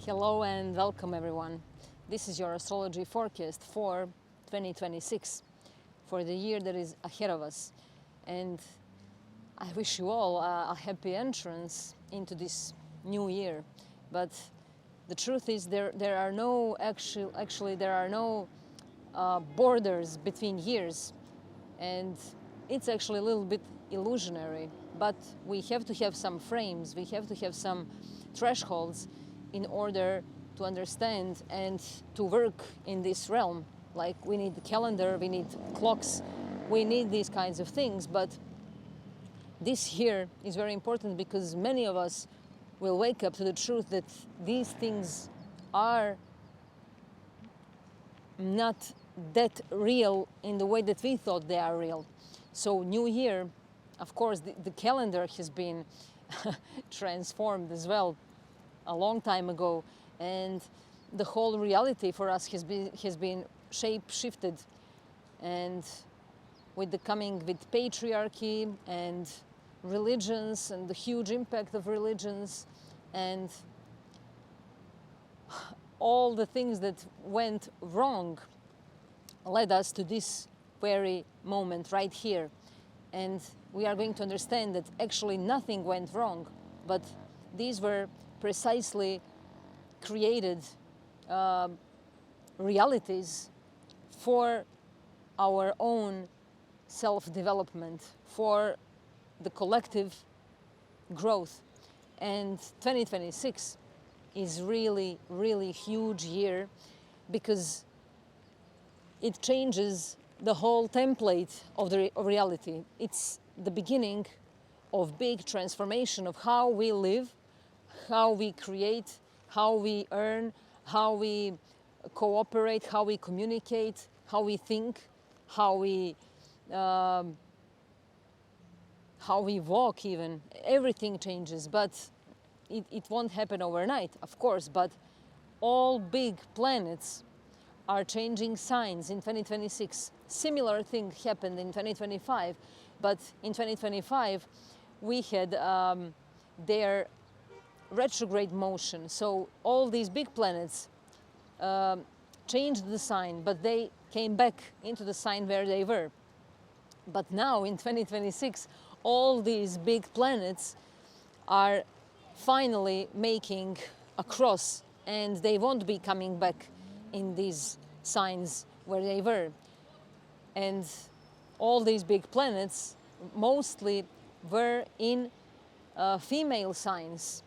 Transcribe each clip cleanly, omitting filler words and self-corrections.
Hello and welcome everyone. This is your astrology forecast for 2026, for the year that is ahead of us. And I wish you all a happy entrance into this new year. But the truth is there are no borders between years, and it's actually a little bit illusionary. But we have to have some frames, we have to have some thresholds in order to understand and to work in this realm. Like we need the calendar, we need clocks, we need these kinds of things. But this year is very important because many of us will wake up to the truth that these things are not that real in the way that we thought they are real. So New Year, of course, the calendar has been transformed as well a long time ago, and the whole reality for us has been shape shifted. And with the coming with patriarchy and religions and the huge impact of religions and all the things that went wrong led us to this very moment right here. And we are going to understand that actually nothing went wrong, but these were precisely created realities for our own self-development, for the collective growth. And 2026 is really, really huge year because it changes the whole template of the reality. It's the beginning of big transformation of how we live, how we create, how we earn, how we cooperate, how we communicate, how we think, how we walk even. Everything changes, but it won't happen overnight, of course, but all big planets are changing signs in 2026. Similar thing happened in 2025, but in 2025 we had their retrograde motion. So all these big planets changed the sign, but they came back into the sign where they were. But now in 2026, all these big planets are finally making a cross, and they won't be coming back in these signs where they were. And all these big planets mostly were in female signs,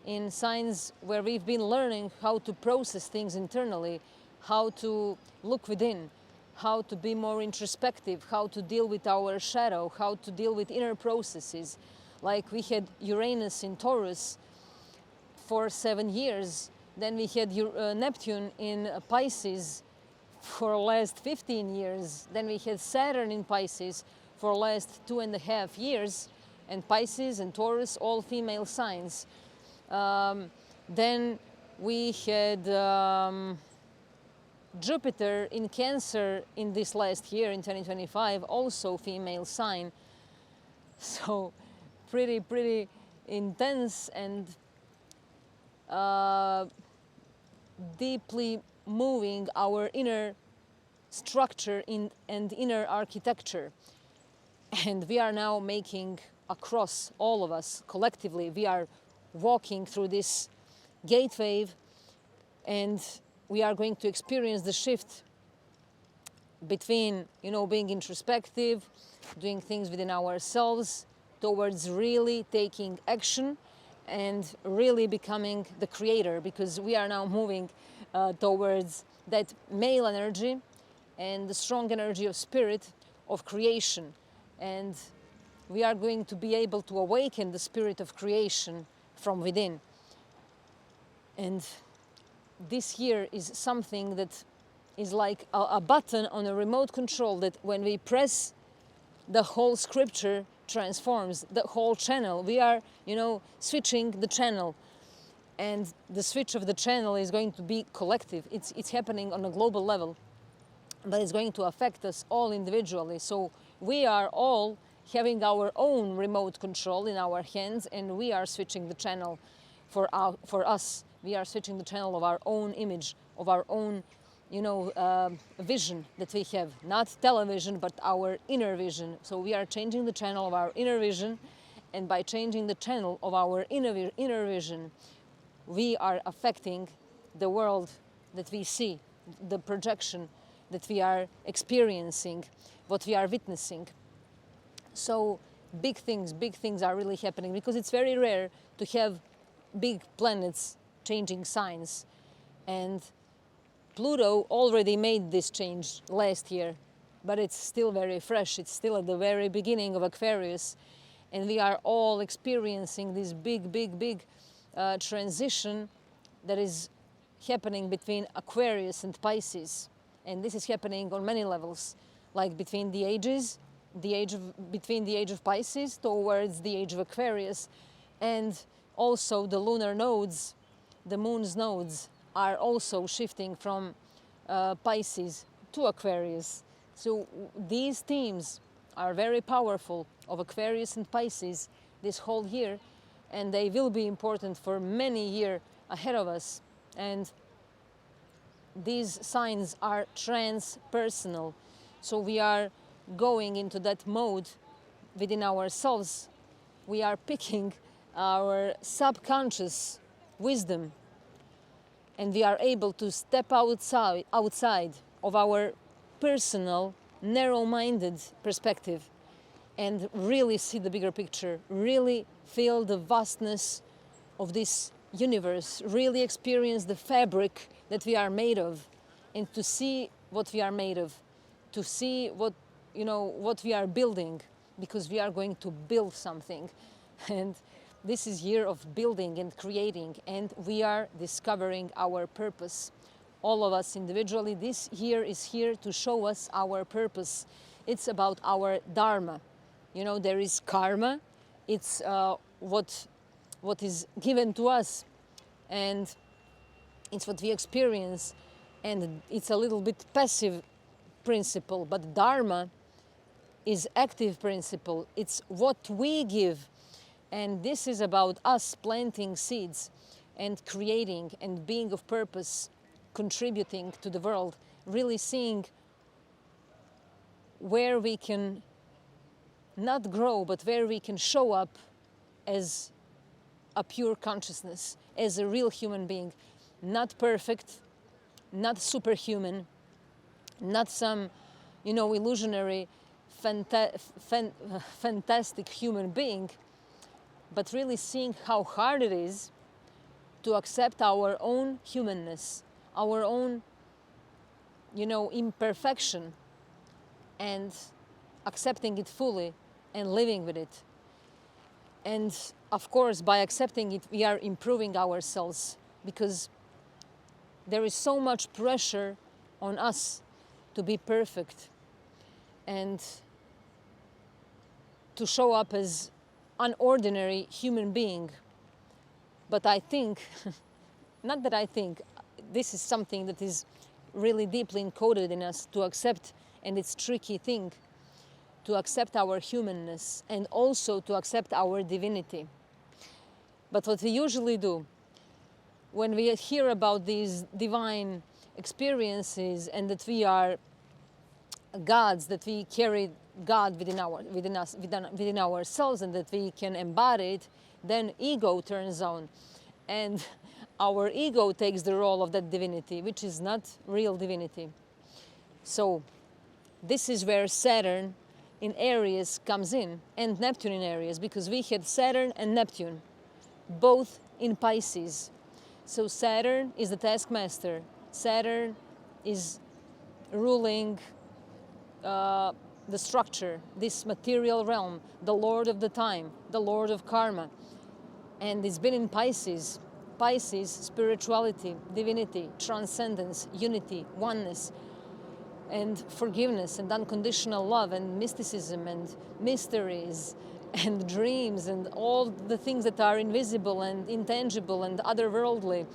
in signs where we've been learning how to process things internally, how to look within, how to be more introspective, how to deal with our shadow, how to deal with inner processes. Like we had Uranus in Taurus for 7 years, then we had Neptune in Pisces for the last 15 years, then we had Saturn in Pisces for the last 2.5 years, and Pisces and Taurus, all female signs. Then we had Jupiter in Cancer in this last year, in 2025, also female sign. So pretty intense and deeply moving our inner structure and inner architecture. And we are now making across, all of us collectively, we are walking through this gateway, and we are going to experience the shift between, being introspective, doing things within ourselves, towards really taking action and really becoming the creator, because we are now moving towards that male energy and the strong energy of spirit of creation. And we are going to be able to awaken the spirit of creation from within. And this year is something that is like a button on a remote control that when we press, the whole scripture transforms, the whole channel. We are, switching the channel. And the switch of the channel is going to be collective. It's happening on a global level, but it's going to affect us all individually. So we are all having our own remote control in our hands, and we are switching the channel for us, We are switching the channel of our own image, of our own, vision that we have. Not television, but our inner vision. So we are changing the channel of our inner vision, and by changing the channel of our inner vision, we are affecting the world that we see, the projection that we are experiencing, what we are witnessing. So big things are really happening, because it's very rare to have big planets changing signs. And Pluto already made this change last year, but it's still very fresh. It's still at the very beginning of Aquarius, and we are all experiencing this big transition that is happening between Aquarius and Pisces. And this is happening on many levels, like between the ages, between the age of Pisces towards the age of Aquarius, and also the lunar nodes, the moon's nodes, are also shifting from Pisces to Aquarius. So these themes are very powerful, of Aquarius and Pisces, this whole year, and they will be important for many years ahead of us. And these signs are transpersonal. So we are going into that mode within ourselves. We are picking our subconscious wisdom, and we are able to step outside of our personal, narrow-minded perspective and really see the bigger picture, really feel the vastness of this universe, really experience the fabric that we are made of, and to see what we are made of, to see what we are building, because we are going to build something. And this is year of building and creating, and we are discovering our purpose. All of us individually, this year is here to show us our purpose. It's about our dharma. There is karma. It's what is given to us, and it's what we experience, and it's a little bit passive principle, but dharma is active principle. It's what we give, and this is about us planting seeds and creating and being of purpose, contributing to the world, really seeing where we can not grow, but where we can show up as a pure consciousness, as a real human being, not perfect, not superhuman, not some, illusionary, fantastic human being, but really seeing how hard it is to accept our own humanness, our own, imperfection, and accepting it fully and living with it. And of course, by accepting it, we are improving ourselves, because there is so much pressure on us to be perfect and to show up as an ordinary human being. But I think, not that I think, this is something that is really deeply encoded in us to accept, and it's a tricky thing, to accept our humanness and also to accept our divinity. But what we usually do when we hear about these divine experiences, and that we are gods, that we carry God within ourselves, and that we can embody it, then ego turns on, and our ego takes the role of that divinity, which is not real divinity. So this is where Saturn in Aries comes in, and Neptune in Aries, because we had Saturn and Neptune both in Pisces. So Saturn is the taskmaster. Saturn is ruling the structure, this material realm, the lord of the time, the lord of karma. And it's been in Pisces. Pisces, spirituality, divinity, transcendence, unity, oneness, and forgiveness, and unconditional love, and mysticism, and mysteries, and dreams, and all the things that are invisible and intangible and otherworldly.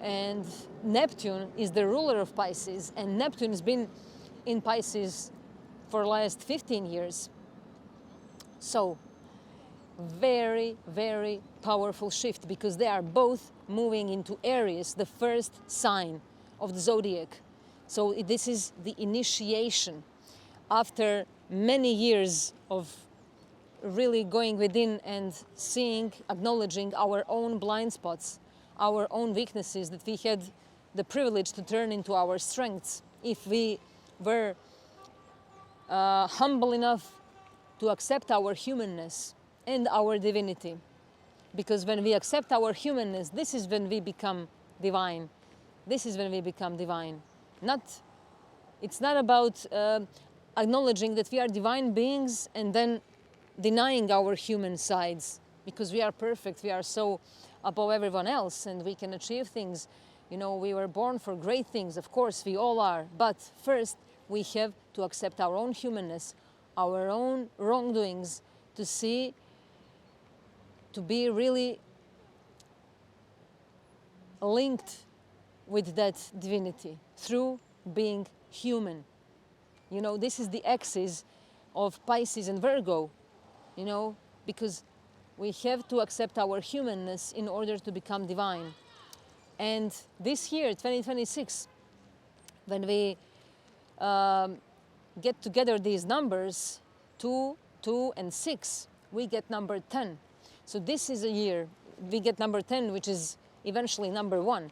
And Neptune is the ruler of Pisces, and Neptune has been in Pisces for the last 15 years. So very, very powerful shift, because they are both moving into Aries, the first sign of the zodiac. So this is the initiation after many years of really going within and seeing, acknowledging our own blind spots, our own weaknesses that we had the privilege to turn into our strengths if we were humble enough to accept our humanness and our divinity. Because when we accept our humanness, this is when we become divine. This is when we become divine. It's not about acknowledging that we are divine beings and then denying our human sides, because we are perfect, we are so above everyone else and we can achieve things. You know, we were born for great things, of course, we all are. But first, we have to accept our own humanness, our own wrongdoings, to see, to be really linked with that divinity through being human. You know, this is the axis of Pisces and Virgo, you know, because we have to accept our humanness in order to become divine. And this year, 2026, when we get together these numbers, 2, 2, and 6, we get number 10. So this is a year, we get number 10, which is eventually number 1,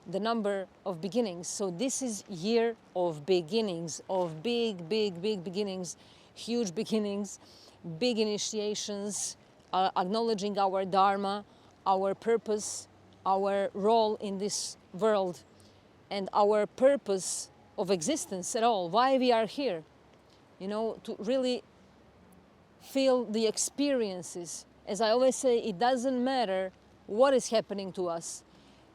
the number of beginnings. So this is year of beginnings, of big, big, big beginnings, huge beginnings, big initiations, acknowledging our dharma, our purpose, our role in this world, and our purpose of existence at all, why we are here, you know, to really feel the experiences. As I always say, it doesn't matter what is happening to us,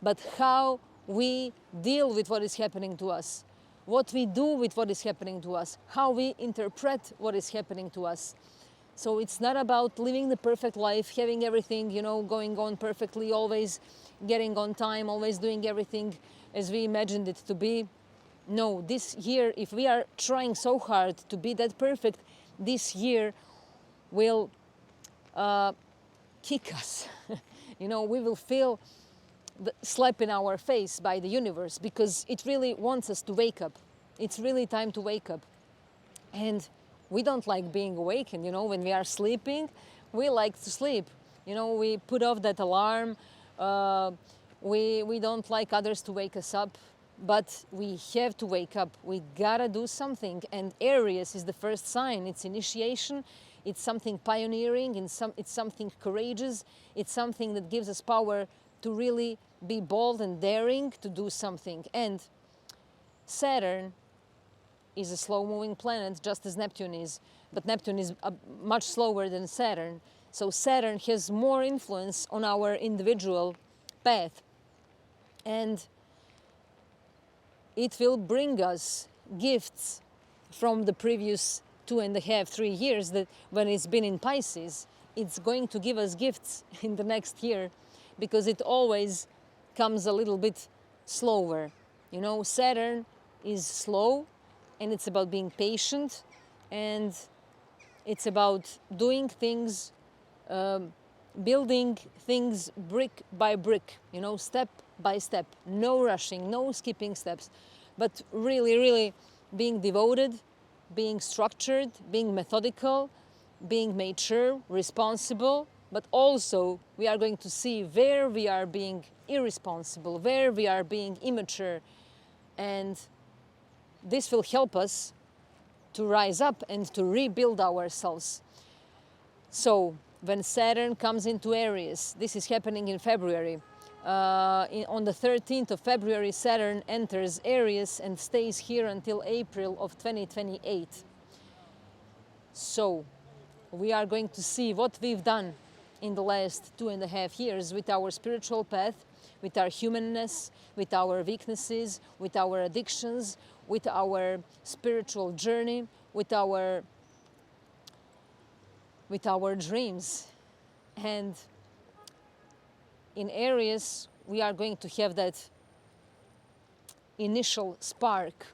but how we deal with what is happening to us, what we do with what is happening to us, how we interpret what is happening to us. So it's not about living the perfect life, having everything, you know, going on perfectly, always getting on time, always doing everything as we imagined it to be. No, this year, if we are trying so hard to be that perfect, this year will kick us. You know, we will feel the slap in our face by the universe, because it really wants us to wake up. It's really time to wake up. And we don't like being awakened, you know, when we are sleeping, we like to sleep. You know, we put off that alarm, we don't like others to wake us up, but we have to wake up. We gotta do something, and Aries is the first sign. It's initiation, it's something pioneering, it's something courageous, it's something that gives us power to really be bold and daring to do something. And Saturn is a slow-moving planet, just as Neptune is, but Neptune is much slower than Saturn. So Saturn has more influence on our individual path, and it will bring us gifts from the previous 2.5, 3 years that when it's been in Pisces. It's going to give us gifts in the next year, because it always comes a little bit slower. You know, Saturn is slow, and it's about being patient, and it's about doing things, building things brick by brick, you know, step by step, no rushing, no skipping steps, but really, really being devoted, being structured, being methodical, being mature, responsible. But also we are going to see where we are being irresponsible, where we are being immature, and this will help us to rise up and to rebuild ourselves. So when Saturn comes into Aries, this is happening in February. On the 13th of February, Saturn enters Aries and stays here until April of 2028. So we are going to see what we've done in the last 2.5 years with our spiritual path, with our humanness, with our weaknesses, with our addictions, with our spiritual journey, with our dreams. And in Aries, we are going to have that initial spark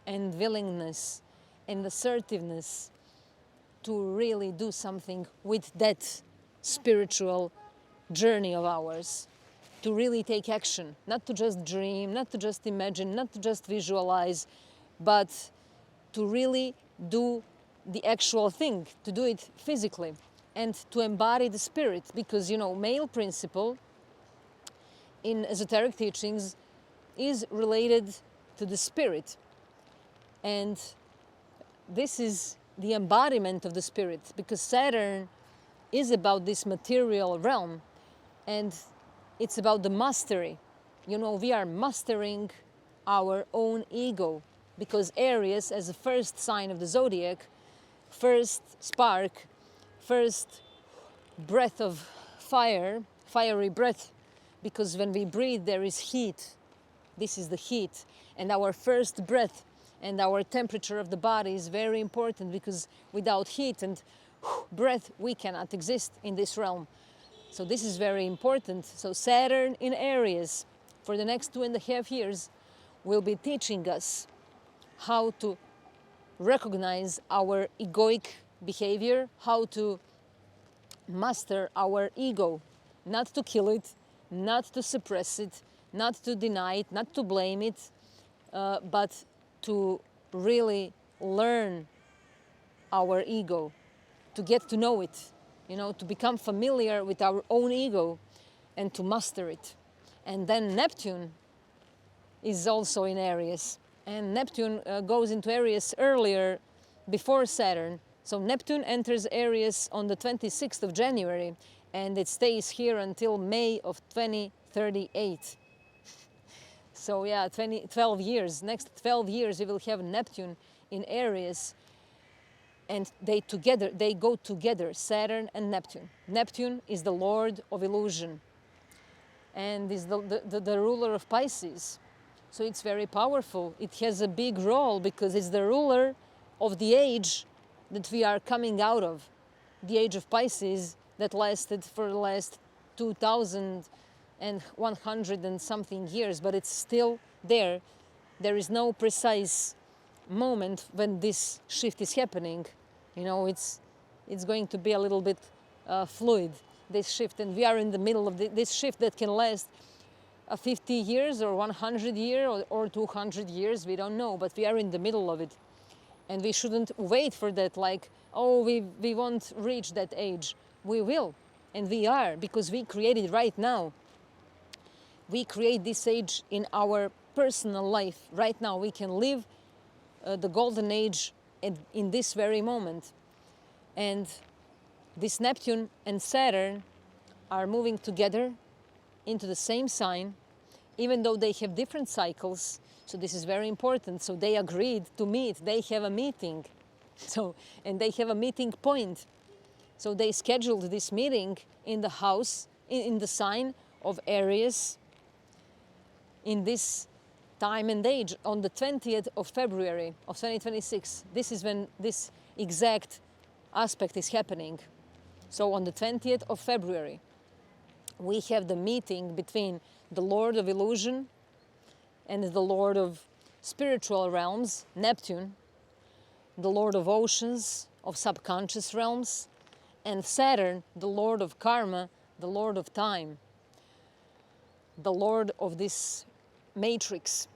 and willingness and assertiveness to really do something with that spiritual journey of ours, to really take action, not to just dream, not to just imagine, not to just visualize, but to really do the actual thing, to do it physically, and to embody the spirit. Because, male principle in esoteric teachings is related to the spirit. And this is the embodiment of the spirit, because Saturn is about this material realm, and it's about the mastery. We are mastering our own ego, because Aries, as the first sign of the zodiac, first spark, first breath of fire, fiery breath, because when we breathe there is heat. This is the heat. And our first breath and our temperature of the body is very important, because without heat and breath we cannot exist in this realm. So this is very important. So Saturn in Aries for the next 2.5 years will be teaching us how to recognize our egoic behavior, how to master our ego, not to kill it, not to suppress it, not to deny it, not to blame it, but to really learn our ego, to get to know it, to become familiar with our own ego and to master it. And then Neptune is also in Aries. And Neptune goes into Aries earlier, before Saturn. So Neptune enters Aries on the 26th of January, and it stays here until May of 2038. So yeah, 12 years. Next 12 years we will have Neptune in Aries, and they go together, Saturn and Neptune. Neptune is the lord of illusion and is the ruler of Pisces. So it's very powerful. It has a big role because it's the ruler of the age that we are coming out of, the age of Pisces that lasted for the last 2,100 and something years, but it's still there. There is no precise moment when this shift is happening. It's going to be a little bit fluid, this shift, and we are in the middle of this shift that can last 50 years or 100 years or 200 years, we don't know, but we are in the middle of it. And we shouldn't wait for that, like, oh, we won't reach that age. We will, and we are, because we create it right now. We create this age in our personal life. Right now, we can live the golden age in this very moment. And this Neptune and Saturn are moving together into the same sign, even though they have different cycles. So this is very important. So they agreed to meet. They have a meeting. And they have a meeting point. So they scheduled this meeting in the house, in the sign of Aries, in this time and age, on the 20th of February of 2026. This is when this exact aspect is happening. So on the 20th of February, we have the meeting between the Lord of Illusion and the Lord of Spiritual Realms, Neptune, the Lord of Oceans, of Subconscious Realms, and Saturn, the Lord of Karma, the Lord of Time, the Lord of this matrix.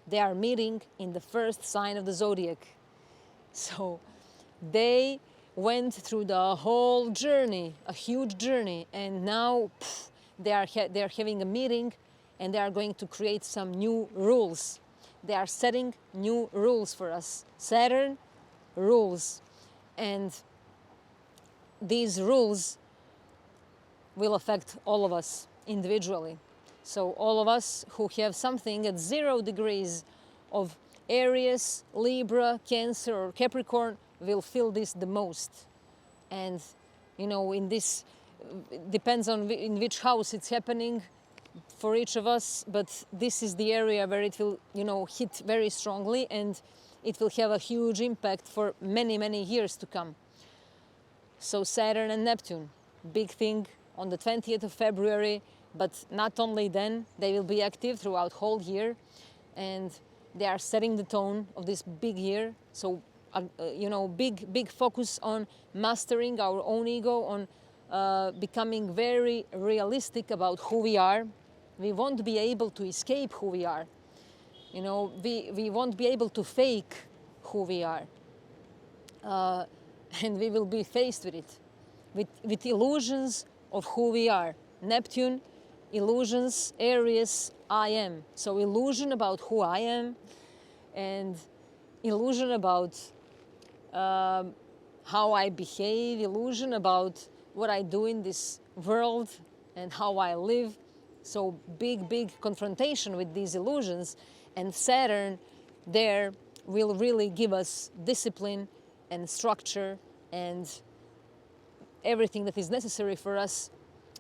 They are meeting in the first sign of the zodiac. So they went through the whole journey, a huge journey, and now they are having a meeting, and they are going to create some new rules. They are setting new rules for us. Saturn rules, and these rules will affect all of us individually. So all of us who have something at 0 degrees of Aries, Libra, Cancer, or Capricorn will feel this the most. And in this, depends on in which house it's happening for each of us, but this is the area where it will hit very strongly, and it will have a huge impact for many, many years to come. So Saturn and Neptune, big thing on the 20th of February, but not only then, they will be active throughout whole year, and they are setting the tone of this big year. So big focus on mastering our own ego, on becoming very realistic about who we are. We won't be able to escape who we are. You know, we won't be able to fake who we are. And we will be faced with it, with illusions of who we are. Neptune, illusions, Aries, I am. So illusion about who I am, and illusion about how I behave, illusion about what I do in this world and how I live. So big confrontation with these illusions. And Saturn there will really give us discipline and structure and everything that is necessary for us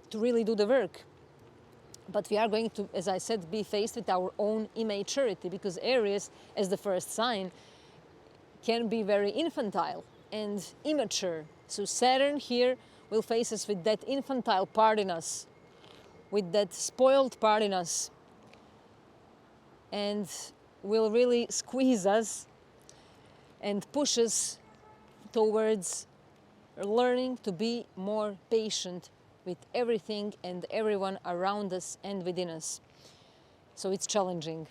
to really do the work. But we are going to, as I said, be faced with our own immaturity, because Aries, as the first sign, can be very infantile and immature. So Saturn here will face us with that infantile part in us, with that spoiled part in us, and will really squeeze us and push us towards learning to be more patient with everything and everyone around us and within us. So it's challenging.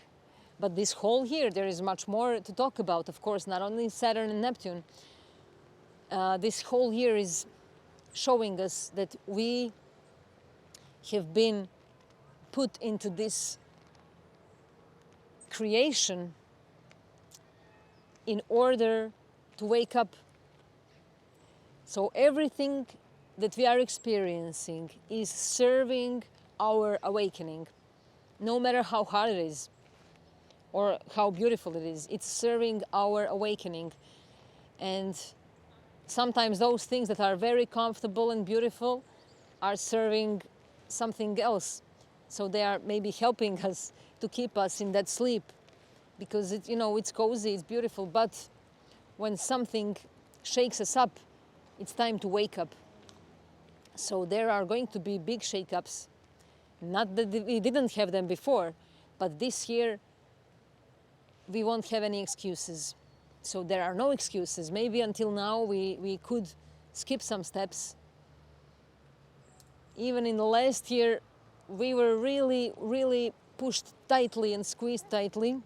But this whole year, there is much more to talk about, of course, not only Saturn and Neptune. This whole year is showing us that we have been put into this creation in order to wake up. So everything that we are experiencing is serving our awakening, no matter how hard it is or how beautiful it is. It's serving our awakening. And sometimes those things that are very comfortable and beautiful are serving something else. So they are maybe helping us to keep us in that sleep, because it, you know, it's cozy, it's beautiful. But when something shakes us up, it's time to wake up. So there are going to be big shake-ups. Not that we didn't have them before, but this year we won't have any excuses. So there are no excuses. Maybe until now we could skip some steps. Even in the last year, we were really pushed tightly and squeezed tightly.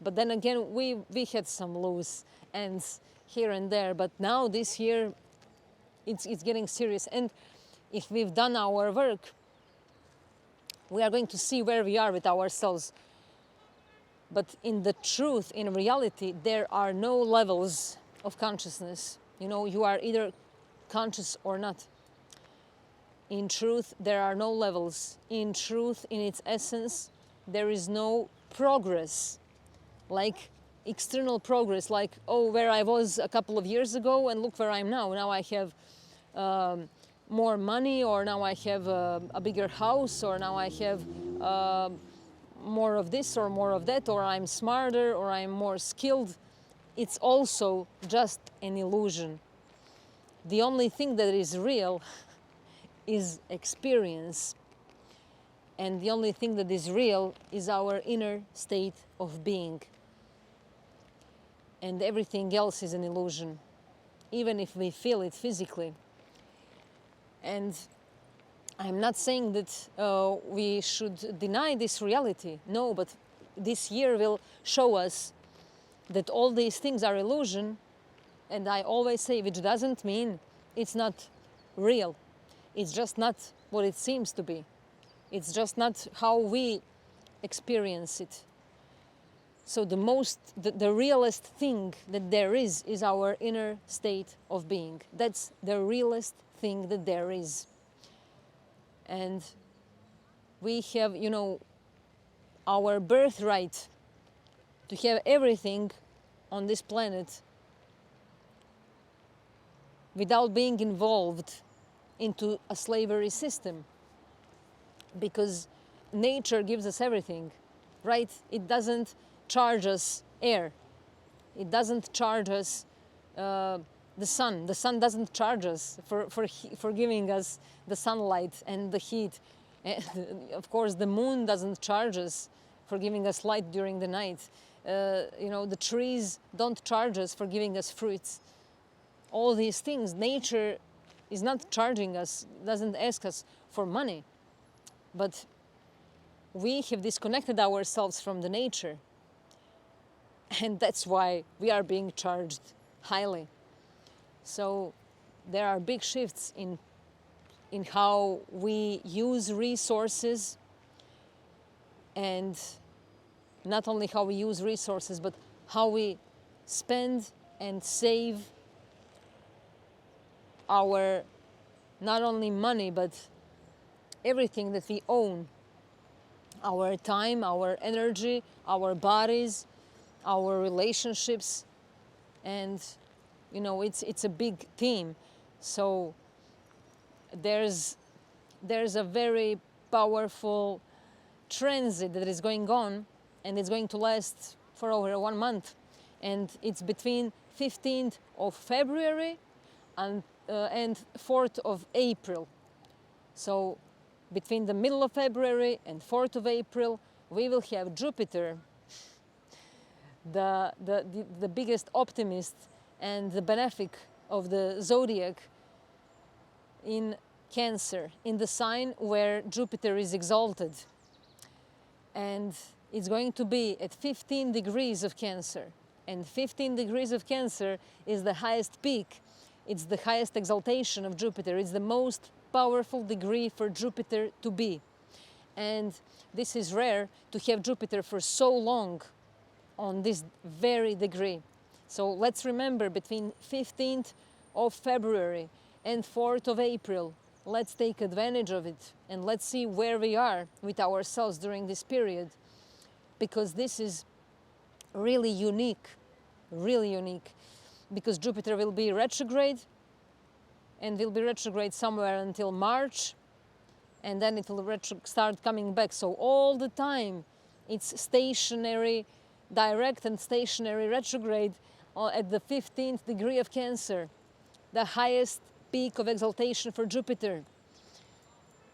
But then again, we had some loose ends here and there. But now this year, it's getting serious. And if we've done our work, we are going to see where we are with ourselves. But in the truth, in reality, there are no levels of consciousness. You know, you are either conscious or not. In truth, there are no levels. In truth, in its essence, there is no progress, like external progress, like, oh, where I was a couple of years ago and look where I'm now. Now I have more money, or now I have a bigger house, or now I have more of this or more of that, or I'm smarter, or I'm more skilled. It's also just an illusion. The only thing that is real is experience. And the only thing that is real is our inner state of being. And everything else is an illusion, even if we feel it physically. And I'm not saying that we should deny this reality. No, but this year will show us that all these things are illusion. And I always say, which doesn't mean it's not real. It's just not what it seems to be. It's just not how we experience it. So the realest thing that there is our inner state of being. That's the realest thing that there is. And we have, you know, our birthright to have everything on this planet without being involved into a slavery system. Because nature gives us everything, right? It doesn't charge us air. It doesn't charge us the sun. The sun doesn't charge us for giving us the sunlight and the heat. And of course, the moon doesn't charge us for giving us light during the night. You know, the trees don't charge us for giving us fruits. All these things, nature is not charging us, doesn't ask us for money, but we have disconnected ourselves from the nature, and that's why we are being charged highly. So there are big shifts in how we use resources, and not only how we use resources, but how we spend and save our, not only money, but everything that we own. Our time, our energy, our bodies, our relationships, and it's a big theme. So there's a very powerful transit that is going on, and it's going to last for over 1 month, and it's between 15th of February and 4th of April. So between the middle of February and 4th of April, we will have Jupiter, the biggest optimist and the benefic of the zodiac, in Cancer, in the sign where Jupiter is exalted. And it's going to be at 15 degrees of Cancer. And 15 degrees of Cancer is the highest peak. It's the highest exaltation of Jupiter. It's the most powerful degree for Jupiter to be. And this is rare to have Jupiter for so long on this very degree. So let's remember, between 15th of February and 4th of April, let's take advantage of it, and let's see where we are with ourselves during this period, because this is really unique, because Jupiter will be retrograde, and will be retrograde somewhere until March, and then it will start coming back. So all the time it's stationary, direct and stationary retrograde at the 15th degree of Cancer, the highest peak of exaltation for Jupiter.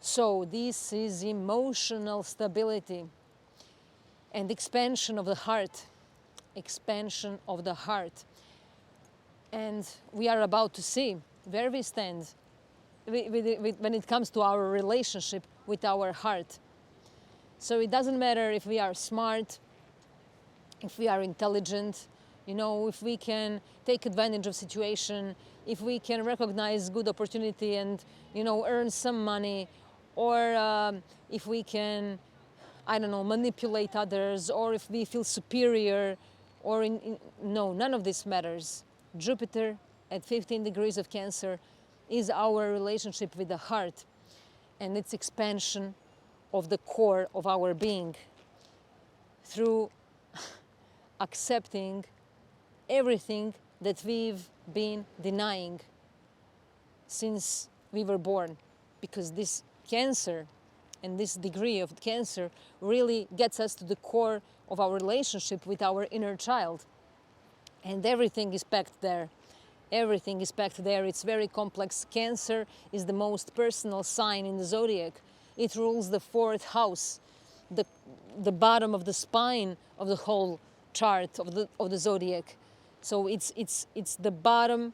So this is emotional stability and expansion of the heart. Expansion of the heart. And we are about to see where we stand when it comes to our relationship with our heart. So it doesn't matter if we are smart, if we are intelligent, if we can take advantage of situation, if we can recognize good opportunity and, earn some money, or if we can, manipulate others, or if we feel superior, or no, none of this matters. Jupiter at 15 degrees of Cancer is our relationship with the heart, and its expansion of the core of our being through accepting everything that we've been denying since we were born, because this Cancer and this degree of Cancer really gets us to the core of our relationship with our inner child, and everything is packed there. Everything is packed there. It's very complex. Cancer is the most personal sign in the zodiac. It rules the 4th house, the bottom of the spine of the whole chart of the zodiac. So it's the bottom,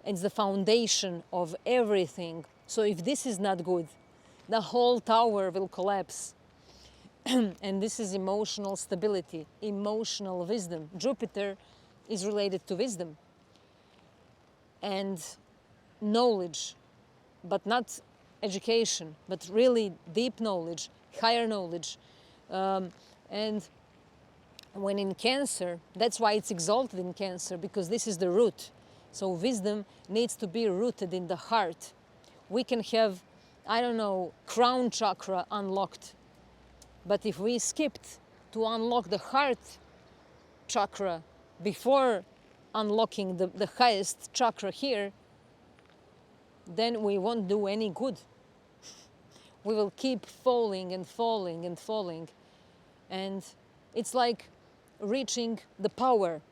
it's the foundation of everything. So if this is not good, the whole tower will collapse. And this is emotional stability, emotional wisdom. Jupiter is related to wisdom and knowledge, but not education, but really deep knowledge, higher knowledge. And when in Cancer, that's why it's exalted in Cancer, because this is the root. So wisdom needs to be rooted in the heart. We can have, crown chakra unlocked, but if we skipped to unlock the heart chakra before unlocking the highest chakra here, then we won't do any good. We will keep falling and falling and falling. And it's like reaching the power.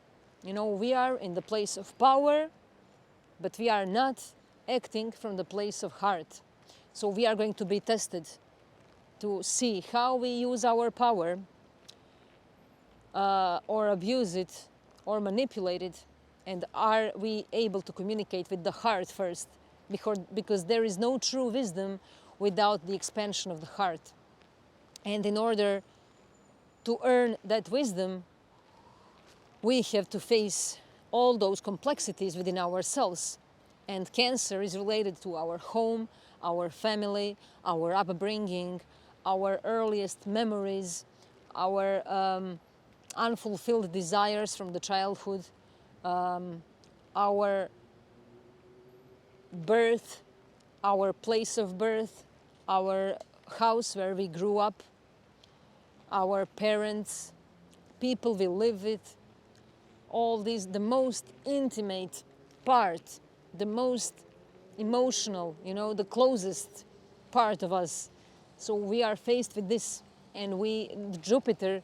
We are in the place of power, but we are not acting from the place of heart. So we are going to be tested to see how we use our power, or abuse it, or manipulate it, and are we able to communicate with the heart first because there is no true wisdom without the expansion of the heart. And in order to earn that wisdom, we have to face all those complexities within ourselves. And Cancer is related to our home, our family, our upbringing, our earliest memories, our unfulfilled desires from the childhood, our birth, our place of birth, our house where we grew up, our parents, people we live with, all these, the most intimate part, the most emotional, the closest part of us. So we are faced with this, and Jupiter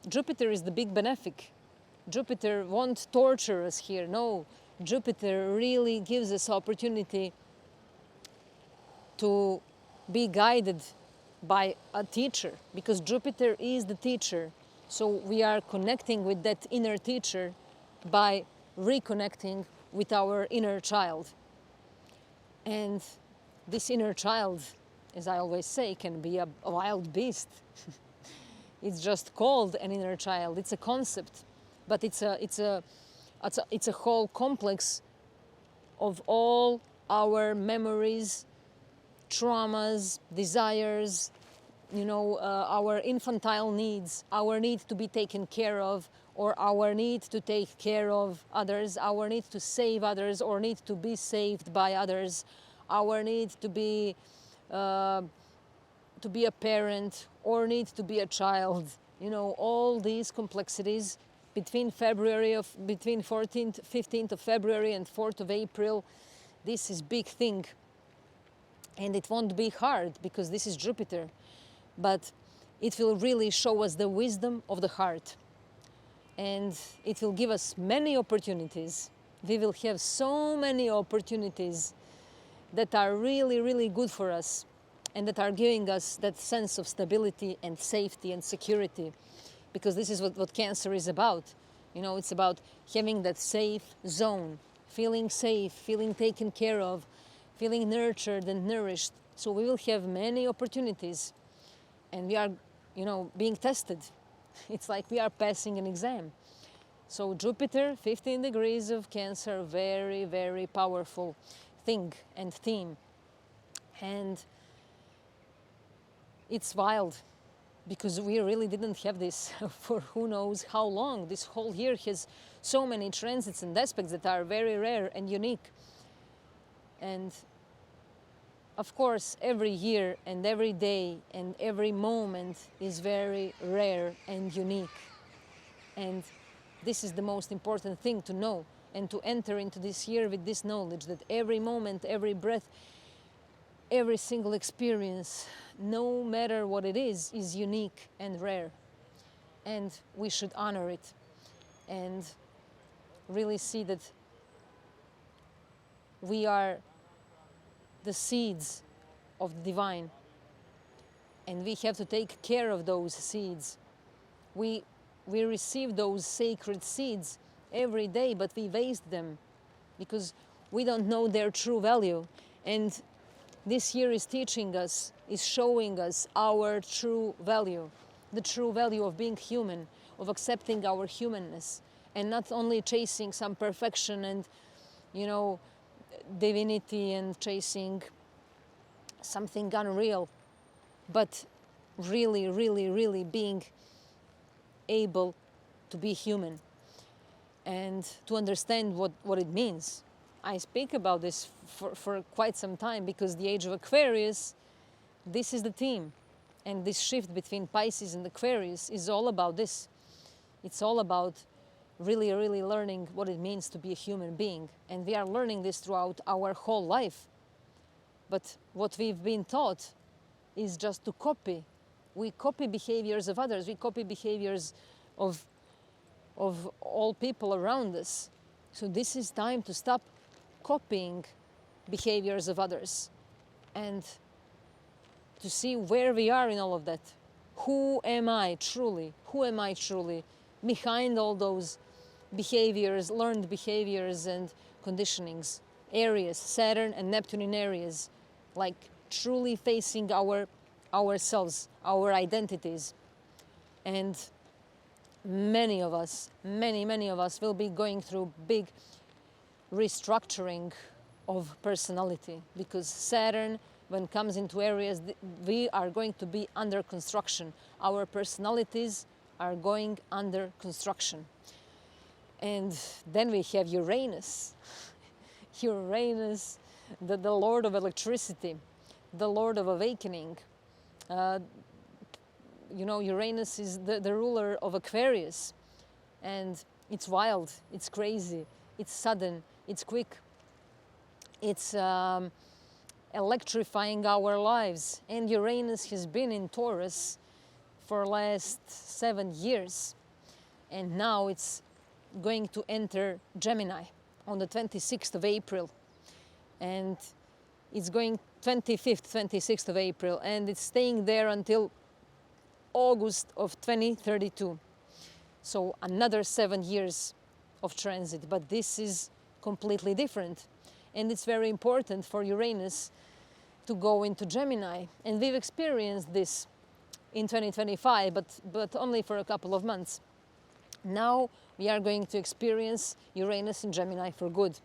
is the big benefic. Jupiter won't torture us here. No, Jupiter really gives us opportunity to be guided by a teacher, because Jupiter is the teacher. So we are connecting with that inner teacher by reconnecting with our inner child. And this inner child, as I always say, can be a wild beast. It's just called an inner child. It's a concept, but it's a whole complex of all our memories, traumas, desires, our infantile needs, our need to be taken care of, or our need to take care of others, our need to save others, or need to be saved by others, our need to be a parent, or need to be a child. All these complexities between 14th, 15th of February and 4th of April. This is big thing. And it won't be hard because this is Jupiter. But it will really show us the wisdom of the heart. And it will give us many opportunities. We will have so many opportunities that are really, really good for us, and that are giving us that sense of stability and safety and security. Because this is what Cancer is about. It's about having that safe zone, feeling safe, feeling taken care of, feeling nurtured and nourished. So we will have many opportunities, and we are, being tested. It's like we are passing an exam. So Jupiter, 15 degrees of Cancer, very, very powerful thing and theme. And it's wild, because we really didn't have this for who knows how long. This whole year has so many transits and aspects that are very rare and unique. And of course, every year and every day and every moment is very rare and unique. And this is the most important thing to know, and to enter into this year with this knowledge that every moment, every breath, every single experience, no matter what it is unique and rare. And we should honor it and really see that we are the seeds of the divine, and we have to take care of those seeds. We receive those sacred seeds every day, but we waste them because we don't know their true value. And this year is teaching us, is showing us our true value, the true value of being human, of accepting our humanness, and not only chasing some perfection and, divinity and chasing something unreal, but really, really, really being able to be human and to understand what it means. I speak about this for quite some time, because the age of Aquarius, this is the theme. And this shift between Pisces and Aquarius is all about this. It's all about really, really learning what it means to be a human being. And we are learning this throughout our whole life. But what we've been taught is just to copy. We copy behaviors of others. We copy behaviors of all people around us. So this is time to stop copying behaviors of others and to see where we are in all of that. Who am I truly? Who am I truly behind all those behaviors, learned behaviors and conditionings? Aries, Saturn and Neptune in Aries, like truly facing ourselves, our identities. And many of us, many of us will be going through big restructuring of personality, because Saturn, when it comes into Aries, we are going to be under construction. Our personalities are going under construction. And then we have Uranus. Uranus, the lord of electricity, the lord of awakening. Uranus is the ruler of Aquarius. And it's wild, it's crazy, it's sudden, it's quick. It's electrifying our lives. And Uranus has been in Taurus for last 7 years. And now it's going to enter Gemini on the 26th of April. And it's going 25th, 26th of April. And it's staying there until August of 2032. So another 7 years of transit. But this is completely different. And it's very important for Uranus to go into Gemini. And we've experienced this in 2025, but only for a couple of months. Now we are going to experience Uranus in Gemini for good.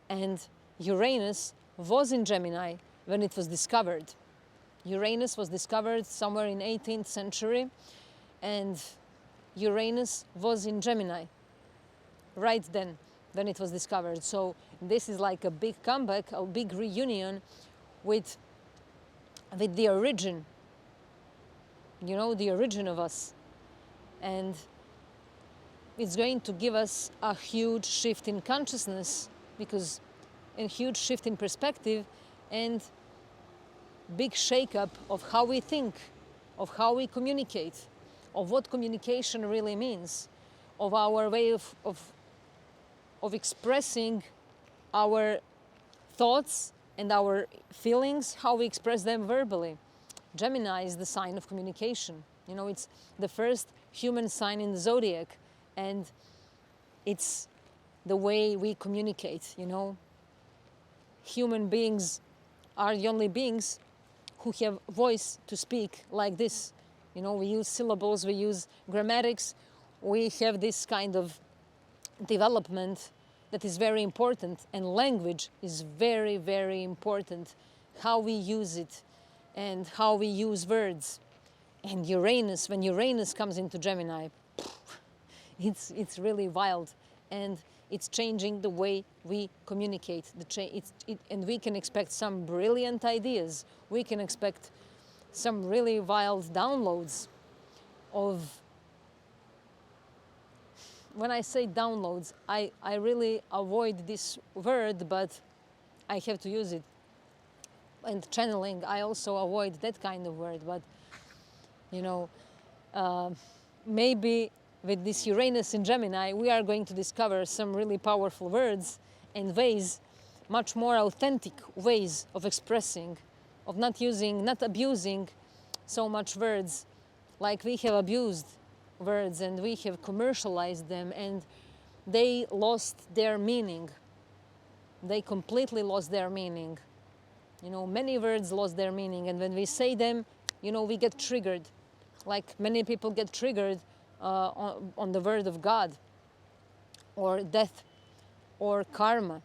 And Uranus was in Gemini when it was discovered. Uranus was discovered somewhere in 18th century, and Uranus was in Gemini right then when it was discovered. So this is like a big comeback, a big reunion with the origin, the origin of us. And it's going to give us a huge shift in consciousness, because a huge shift in perspective, and big shake-up of how we think, of how we communicate, of what communication really means, of our way of expressing our thoughts and our feelings, how we express them verbally. Gemini is the sign of communication. It's the first human sign in the zodiac, and it's the way we communicate. Human beings are the only beings who have voice to speak like this. We use syllables, we use grammatics, we have this kind of development that is very important, and language is very, very important. How we use it and how we use words. And Uranus, when Uranus comes into Gemini, it's really wild, and it's changing the way we communicate. And we can expect some brilliant ideas. We can expect some really wild downloads of. When I say downloads, I really avoid this word, but I have to use it. And channeling, I also avoid that kind of word. But, maybe with this Uranus in Gemini, we are going to discover some really powerful words and ways, much more authentic ways of expressing, of not abusing so much words like we have abused words, and we have commercialized them, and they lost their meaning. They completely lost their meaning. Many words lost their meaning, and when we say them, we get triggered. Like many people get triggered on the word of God, or death, or karma,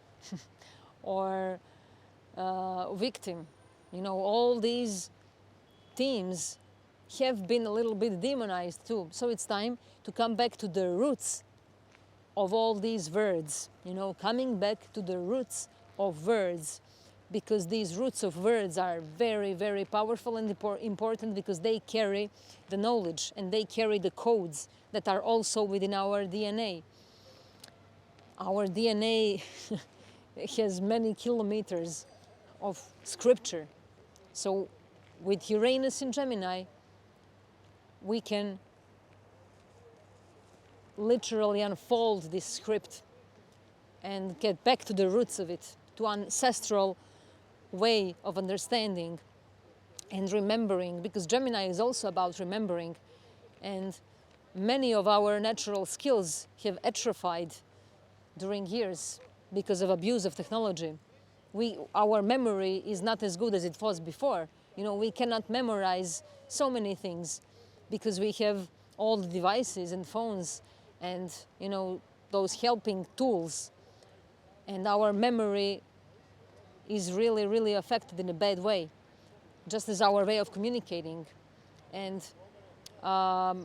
or victim. All these themes have been a little bit demonized too. So it's time to come back to the roots of all these words, coming back to the roots of words, because these roots of words are very, very powerful and important, because they carry the knowledge and they carry the codes that are also within our DNA. Our DNA has many kilometers of scripture. So with Uranus in Gemini, we can literally unfold this script and get back to the roots of it, to an ancestral way of understanding and remembering, because Gemini is also about remembering, and many of our natural skills have atrophied during years because of abuse of technology. our memory is not as good as it was before. We cannot memorize so many things because we have all the devices and phones and, those helping tools. And our memory is really, really affected in a bad way, just as our way of communicating. And, our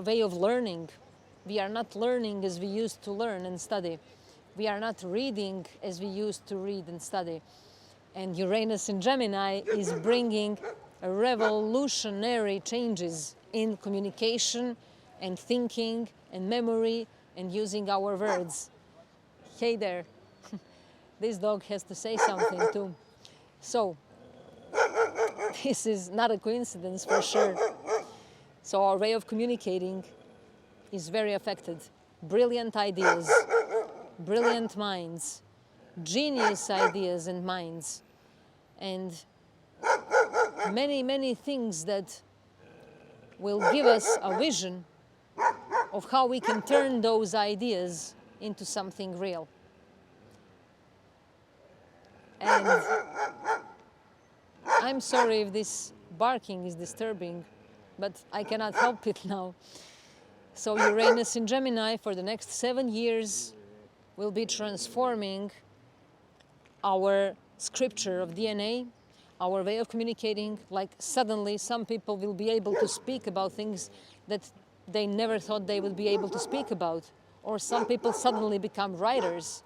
way of learning. We are not learning as we used to learn and study. We are not reading as we used to read and study. And Uranus in Gemini is bringing a revolutionary changes in communication and thinking and memory and using our words. Hey there, this dog has to say something too. So, this is not a coincidence for sure. So our way of communicating is very affected. Brilliant ideas, brilliant minds, genius ideas and minds, and many, many things that will give us a vision of how we can turn those ideas into something real. And I'm sorry if this barking is disturbing, but I cannot help it now. So Uranus in Gemini for the next 7 years will be transforming our scripture of DNA, our way of communicating. Like suddenly some people will be able to speak about things that they never thought they would be able to speak about. Or some people suddenly become writers.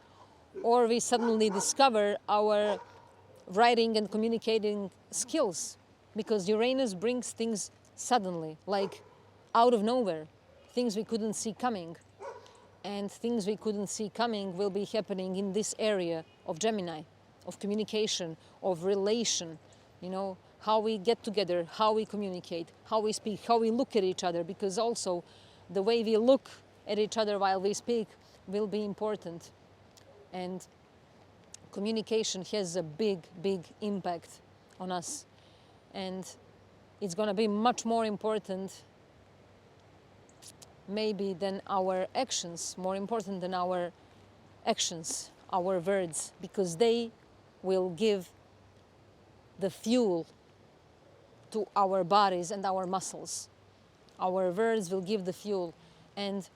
Or we suddenly discover our writing and communicating skills, because Uranus brings things suddenly, like out of nowhere, things we couldn't see coming. And things we couldn't see coming will be happening in this area of Gemini, of communication, of relation, how we get together, how we communicate, how we speak, how we look at each other, because also the way we look at each other while we speak will be important. And communication has a big, big impact on us. And it's going to be much more important maybe than our actions, more important than our actions, our words, because they will give the fuel to our bodies and our muscles. Our words will give the fuel. And,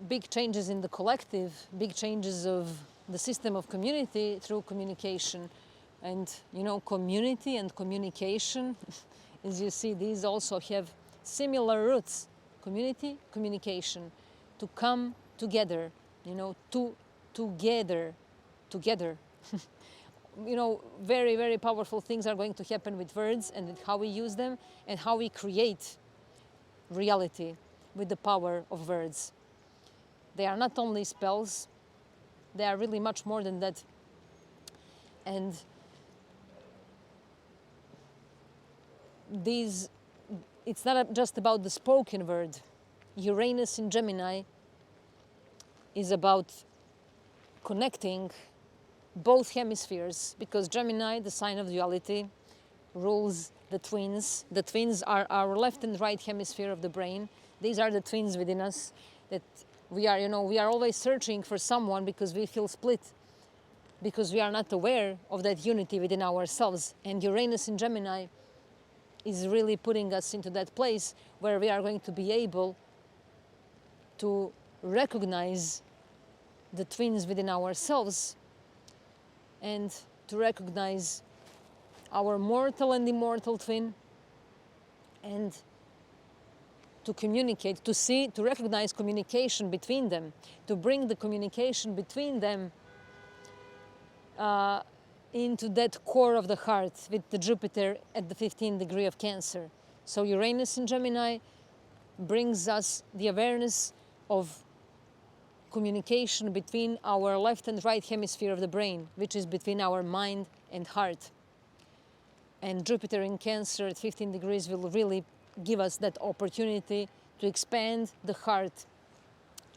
big changes in the collective, big changes of the system of community through communication. And, community and communication, as you see, these also have similar roots. Community, communication, to come together, together. Very, very powerful things are going to happen with words and with how we use them and how we create reality with the power of words. They are not only spells, they are really much more than that. And it's not just about the spoken word. Uranus in Gemini is about connecting both hemispheres, because Gemini, the sign of duality, rules the twins. The twins are our left and right hemisphere of the brain. These are the twins within us that we are always searching for someone because we feel split, because we are not aware of that unity within ourselves. And Uranus in Gemini is really putting us into that place where we are going to be able to recognize the twins within ourselves and to recognize our mortal and immortal twin, and to communicate, to recognize communication between them, to bring the communication between them into that core of the heart with the Jupiter at the 15th degree of Cancer. So Uranus in Gemini brings us the awareness of communication between our left and right hemisphere of the brain, which is between our mind and heart. And Jupiter in Cancer at 15 degrees will really give us that opportunity to expand the heart.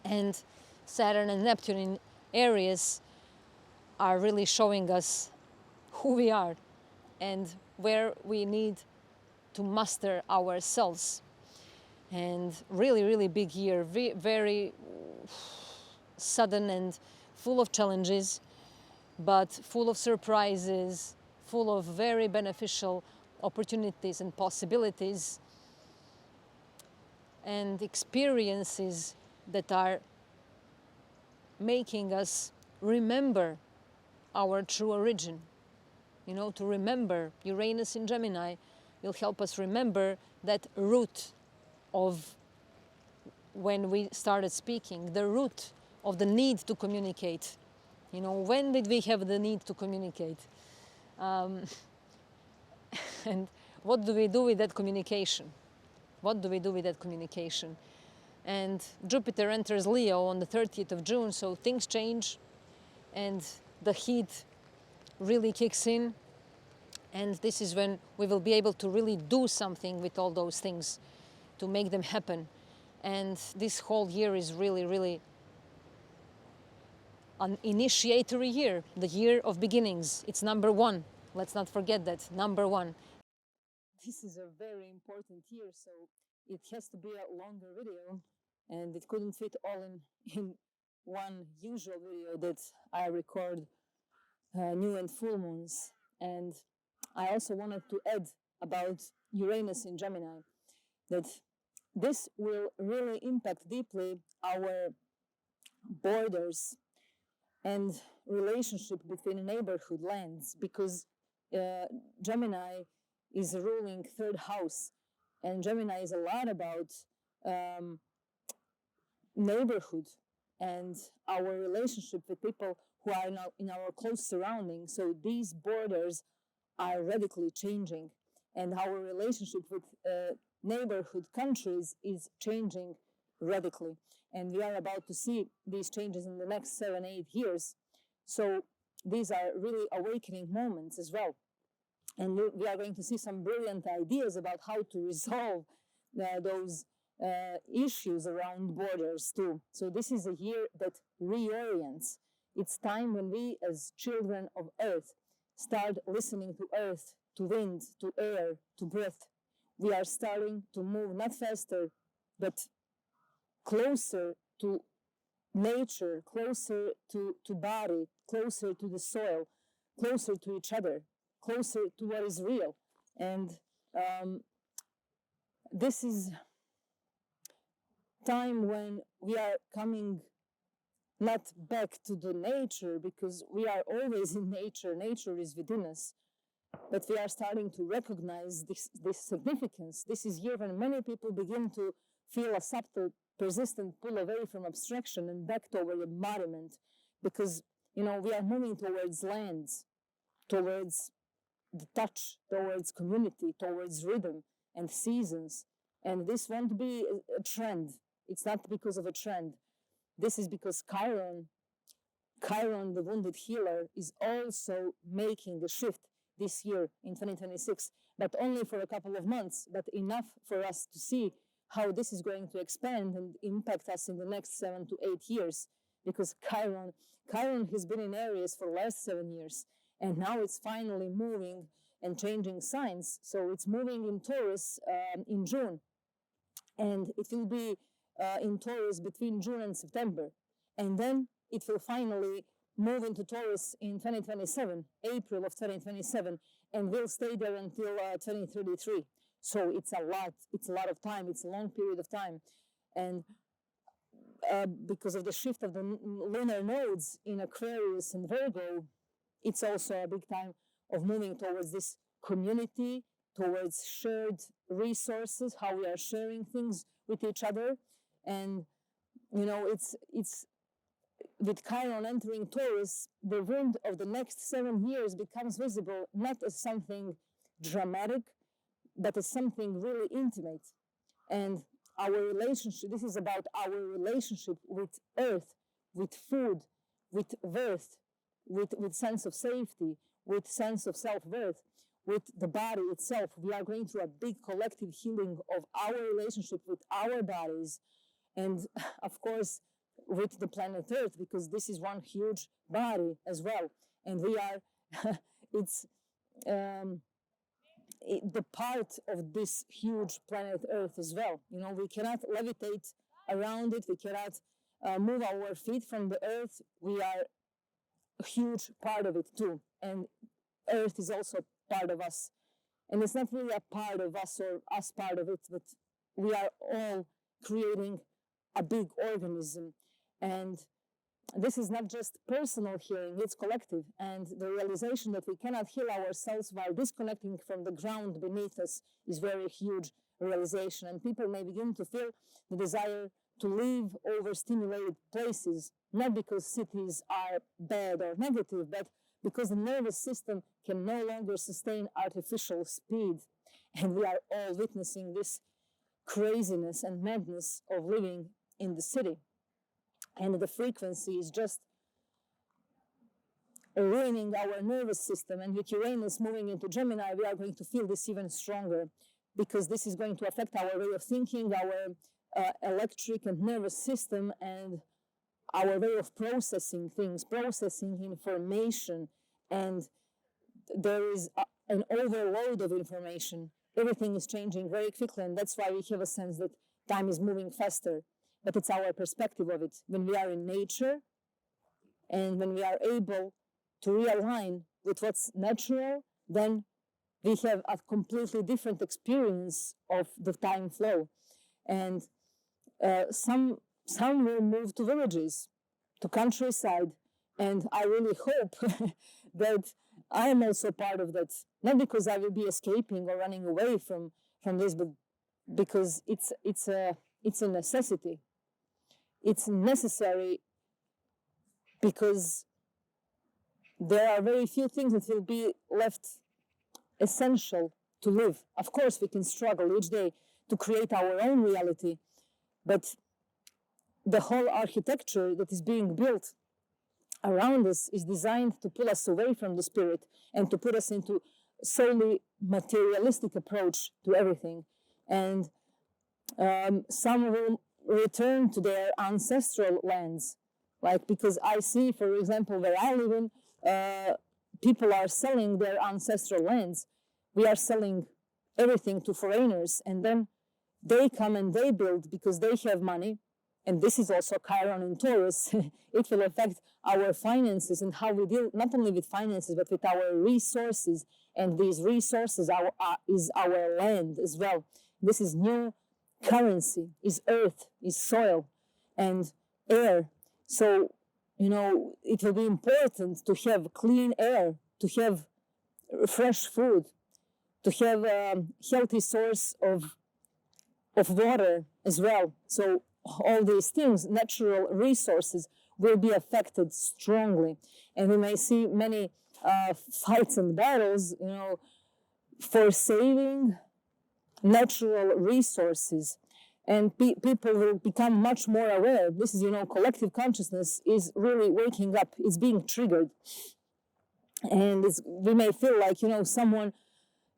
And Saturn and Neptune in Aries are really showing us who we are and where we need to master ourselves. And really, really big year, very sudden and full of challenges, but full of surprises, full of very beneficial opportunities and possibilities and experiences that are making us remember our true origin. You know, to remember Uranus in Gemini will help us remember that root of when we started speaking, the root of the need to communicate. You know, when did we have the need to communicate? And what do we do with that communication? What do we do with that communication? And Jupiter enters Leo on the 30th of June, so things change and the heat really kicks in. And this is when we will be able to really do something with all those things to make them happen. And this whole year is really, really an initiatory year, the year of beginnings. It's number one. Let's not forget that, number one. This is a very important year, so it has to be a longer video, and it couldn't fit all in one usual video that I record new and full moons. And I also wanted to add about Uranus in Gemini, that this will really impact deeply our borders and relationship between neighborhood lands, because Gemini is ruling third house, and Gemini is a lot about neighborhood and our relationship with people who are now in our close surroundings. So these borders are radically changing, and our relationship with neighborhood countries is changing radically. And we are about to see these changes in the next 7-8 years. So these are really awakening moments as well. And we are going to see some brilliant ideas about how to resolve those issues around borders too. So this is a year that reorients. It's time when we, as children of Earth, start listening to Earth, to wind, to air, to breath. We are starting to move not faster, but closer to nature, closer to body, closer to the soil, closer to each other, closer to what is real. And this is time when we are coming not back to the nature, because we are always in nature, nature is within us, but we are starting to recognize this significance. This is year when many people begin to feel a subtle, persistent pull away from abstraction and back toward embodiment, because, you know, we are moving towards lands, towards the touch, towards community, towards rhythm and seasons. And this won't be a trend. It's not because of a trend. This is because Chiron, the wounded healer, is also making a shift this year in 2026, but only for a couple of months, but enough for us to see how this is going to expand and impact us in the next 7 to 8 years. Because Chiron has been in Aries for the last 7 years, and now it's finally moving and changing signs. So it's moving in Taurus in June, and it will be in Taurus between June and September. And then it will finally move into Taurus in 2027, April of 2027, and will stay there until 2033. So it's a lot of time, it's a long period of time. And because of the shift of the lunar nodes in Aquarius and Virgo, it's also a big time of moving towards this community, towards shared resources, how we are sharing things with each other. And, you know, it's with Chiron entering Taurus, the wind of the next 7 years becomes visible not as something dramatic, but as something really intimate. And our relationship, this is about our relationship with earth, with food, with worth, with sense of safety, with sense of self-worth, with the body itself. We are going through a big collective healing of our relationship with our bodies, and of course with the planet Earth, because this is one huge body as well. And we are, it's the part of this huge planet Earth as well. You know, we cannot levitate around it. We cannot move our feet from the earth, we are a huge part of it too. And earth is also part of us. And it's not really a part of us or us part of it, but we are all creating a big organism. And this is not just personal healing, it's collective. And the realization that we cannot heal ourselves while disconnecting from the ground beneath us is very huge realization. And people may begin to feel the desire to leave overstimulated places, not because cities are bad or negative, but because the nervous system can no longer sustain artificial speed. And we are all witnessing this craziness and madness of living in the city. And the frequency is just ruining our nervous system. And with Uranus moving into Gemini, we are going to feel this even stronger, because this is going to affect our way of thinking, our electric and nervous system, and our way of processing things, processing information. And there is an overload of information. Everything is changing very quickly, and that's why we have a sense that time is moving faster. But it's our perspective of it. When we are in nature and when we are able to realign with what's natural, then we have a completely different experience of the time flow. And some will move to villages, to countryside, and I really hope that I am also part of that. Not because I will be escaping or running away from this, but because it's a necessity. It's necessary because there are very few things that will be left essential to live. Of course, we can struggle each day to create our own reality, but the whole architecture that is being built around us is designed to pull us away from the spirit and to put us into solely materialistic approach to everything. And some will return to their ancestral lands, like, because I see, for example, where I live in, people are selling their ancestral lands. We are selling everything to foreigners, and then they come and they build because they have money. And this is also Chiron in Taurus. It will affect our finances and how we deal not only with finances, but with our resources. And these resources is our land as well. This is new currency, is earth, is soil, and air. So, it will be important to have clean air, to have fresh food, to have a healthy source of water as well. So all these things, natural resources, will be affected strongly. And we may see many fights and battles, for saving natural resources. And people will become much more aware. This is, collective consciousness is really waking up. It's being triggered. And we may feel like, someone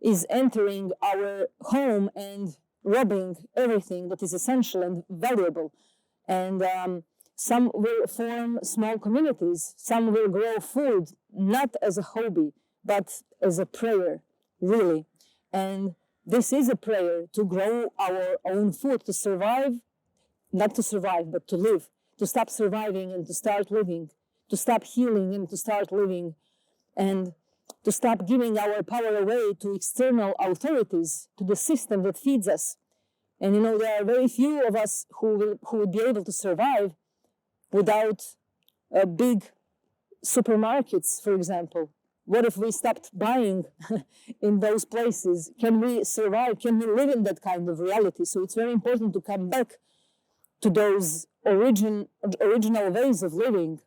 is entering our home and robbing everything that is essential and valuable. And some will form small communities. Some will grow food, not as a hobby, but as a prayer, really. And this is a prayer to grow our own food, to survive, not to survive, but to live, to stop surviving and to start living, to stop healing and to start living, and to stop giving our power away to external authorities, to the system that feeds us. And there are very few of us who would be able to survive without big supermarkets, for example. What if we stopped buying in those places? Can we survive? Can we live in that kind of reality? So it's very important to come back to those original ways of living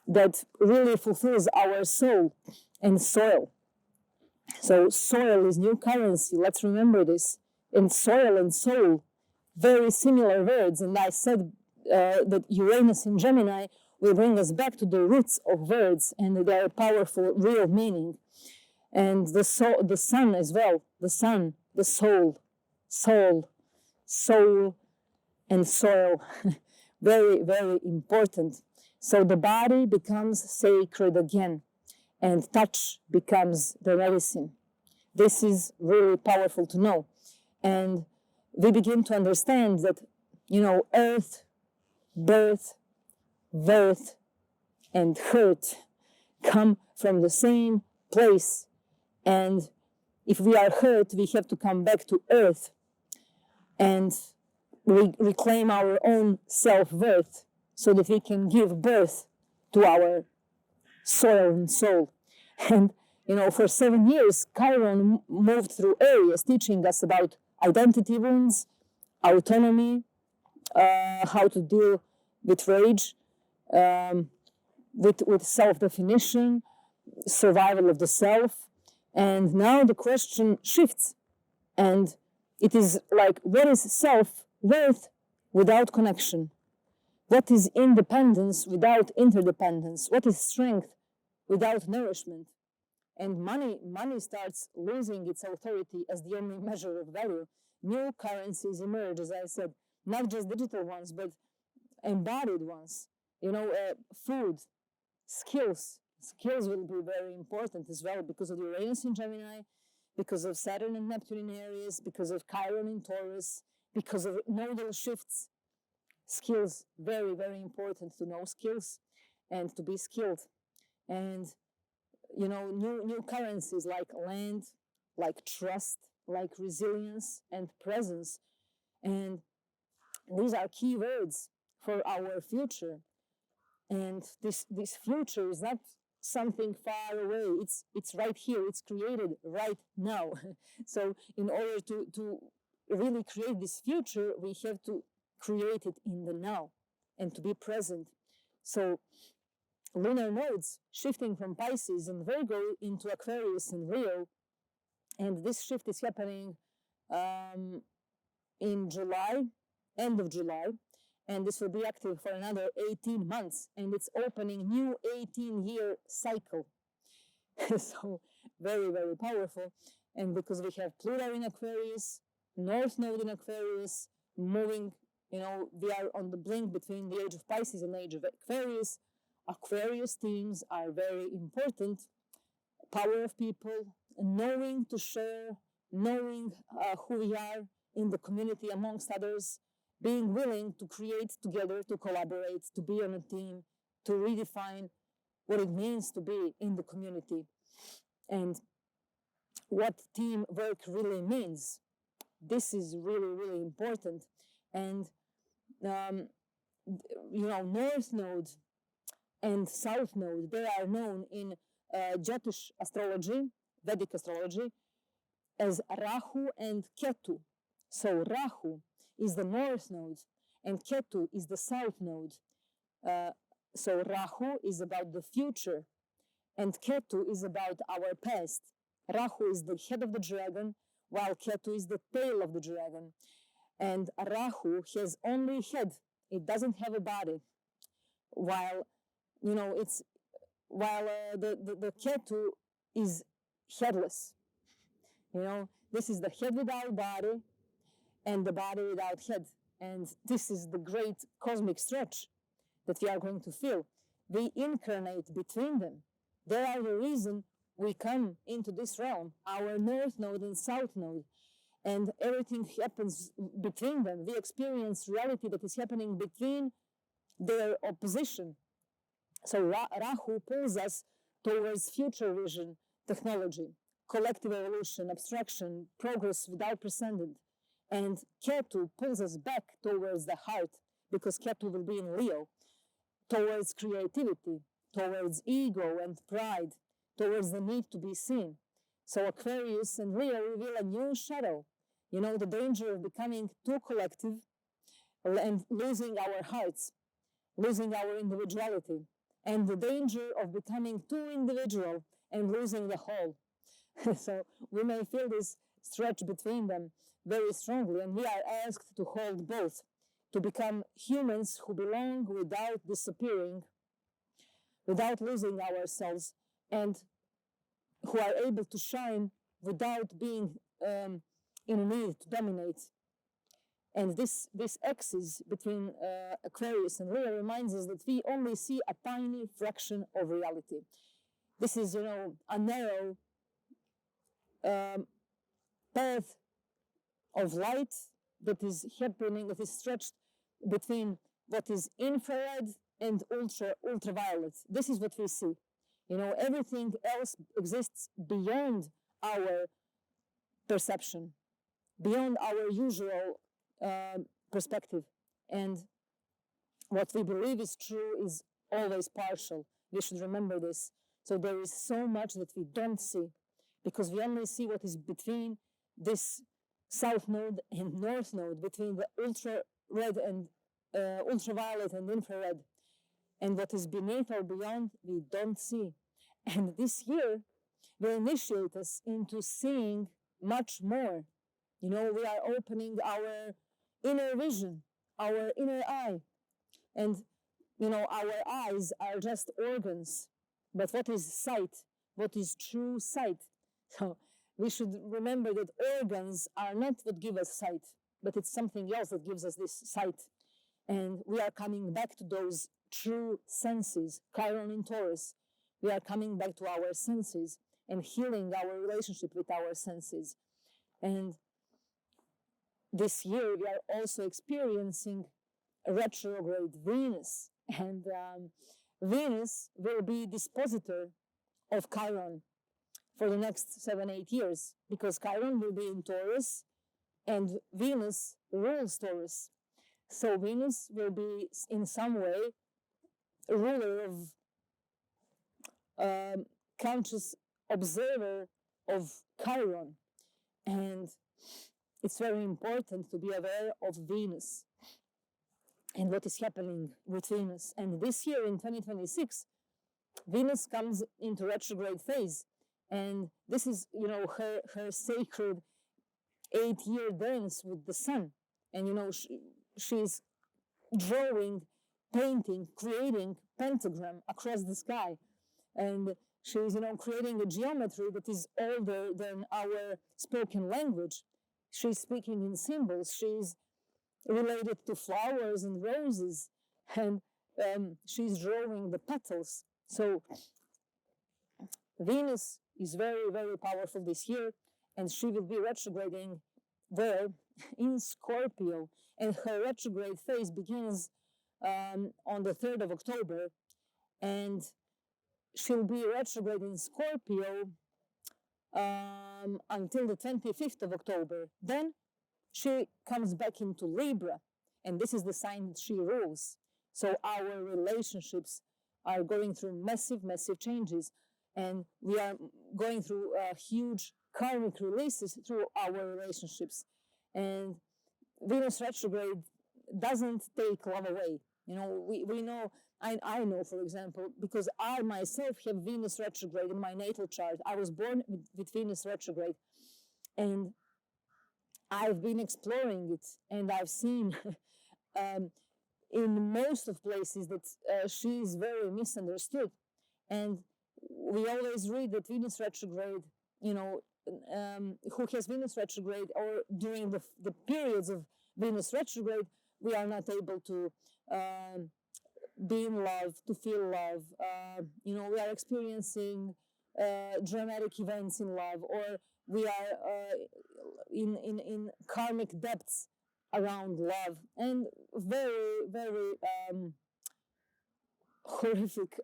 that really fulfills our soul and soil. So soil is new currency. Let's remember this. And soil and soul, very similar words. And I said that Uranus in Gemini will bring us back to the roots of words and their powerful, real meaning. And the sun as well, the sun, the soul, and soil, very, very important. So the body becomes sacred again, and touch becomes the medicine. This is really powerful to know. And we begin to understand that, earth birth, worth, and hurt come from the same place. And if we are hurt, we have to come back to earth and reclaim our own self-worth so that we can give birth to our soil and soul. And, for 7 years, Chiron moved through areas teaching us about identity wounds, autonomy, how to deal with rage, with self-definition, survival of the self. And now the question shifts. And it is like, what is self-worth without connection? What is independence without interdependence? What is strength without nourishment? And money starts losing its authority as the only measure of value. New currencies emerge, as I said, not just digital ones, but embodied ones. Food, skills. Skills will be very important as well because of Uranus in Gemini, because of Saturn and Neptune in Aries, because of Chiron in Taurus, because of nodal shifts. Skills, very, very important to know skills and to be skilled. And, new currencies like land, like trust, like resilience and presence. And these are key words for our future. And this future is not something far away. It's right here. It's created right now. So in order to really create this future, we have to create it in the now and to be present. So lunar nodes shifting from Pisces and Virgo into Aquarius and Leo. And this shift is happening in July, end of July. And this will be active for another 18 months. And it's opening new 18-year cycle. So very, very powerful. And because we have Pluto in Aquarius, North Node in Aquarius, moving, we are on the blink between the age of Pisces and the age of Aquarius. Aquarius themes are very important. Power of people, knowing to share, knowing who we are in the community amongst others, being willing to create together, to collaborate, to be on a team, to redefine what it means to be in the community and what teamwork really means. This is really, really important. And, North Node and South Node, they are known in Jyotish astrology, Vedic astrology, as Rahu and Ketu. So Rahu is the North Node and Ketu is the South Node. So Rahu is about the future and Ketu is about our past. Rahu is the head of the dragon while Ketu is the tail of the dragon. And Rahu has only head. It doesn't have a body. While, the Ketu is headless. This is the head without body and the body without head. And this is the great cosmic stretch that we are going to feel. We incarnate between them. They are the reason we come into this realm, our North Node and South Node. And everything happens between them. We experience reality that is happening between their opposition. So Rahu pulls us towards future vision, technology, collective evolution, abstraction, progress without precedent. And Ketu pulls us back towards the heart, because Ketu will be in Leo, towards creativity, towards ego and pride, towards the need to be seen. So Aquarius and Leo reveal a new shadow, the danger of becoming too collective and losing our hearts, losing our individuality, and the danger of becoming too individual and losing the whole. So we may feel this stretch between them very strongly, and we are asked to hold both, to become humans who belong without disappearing, without losing ourselves, and who are able to shine without being in a need to dominate. And this axis between Aquarius and Leo reminds us that we only see a tiny fraction of reality. This is, a narrow path of light that is happening, that is stretched between what is infrared and ultraviolet. This is what we see. Everything else exists beyond our perception, beyond our usual perspective. And what we believe is true is always partial. We should remember this. So there is so much that we don't see, because we only see what is between this south node and north node, between the ultra-red and ultraviolet and infrared. And what is beneath or beyond, we don't see. And this year will initiate us into seeing much more. We are opening our inner vision, our inner eye. And, our eyes are just organs. But what is sight? What is true sight? So we should remember that organs are not what give us sight, but it's something else that gives us this sight. And we are coming back to those true senses, Chiron in Taurus. We are coming back to our senses and healing our relationship with our senses. And this year we are also experiencing retrograde Venus. And Venus will be dispositor of Chiron for the next 7-8 years, because Chiron will be in Taurus and Venus rules Taurus. So Venus will be in some way a ruler of conscious observer of Chiron. And it's very important to be aware of Venus and what is happening with Venus. And this year in 2026, Venus comes into retrograde phase. And this is, her sacred 8-year dance with the sun. And, she's drawing, painting, creating pentagram across the sky. And she's, creating a geometry that is older than our spoken language. She's speaking in symbols. She's related to flowers and roses. And she's drawing the petals. So Venus is very, very powerful this year. And she will be retrograding there in Scorpio. And her retrograde phase begins on the 3rd of October. And she'll be retrograde in Scorpio until the 25th of October. Then she comes back into Libra, and this is the sign that she rules. So our relationships are going through massive, massive changes, and we are going through huge karmic releases through our relationships. And Venus retrograde doesn't take love away. We know, I know, for example, because I myself have Venus retrograde in my natal chart. I was born with Venus retrograde, and I've been exploring it, and I've seen in most of places that she is very misunderstood. And we always read that Venus retrograde, who has Venus retrograde, or during the periods of Venus retrograde, we are not able to be in love, to feel love. We are experiencing dramatic events in love, or we are in karmic depths around love, and very, very horrific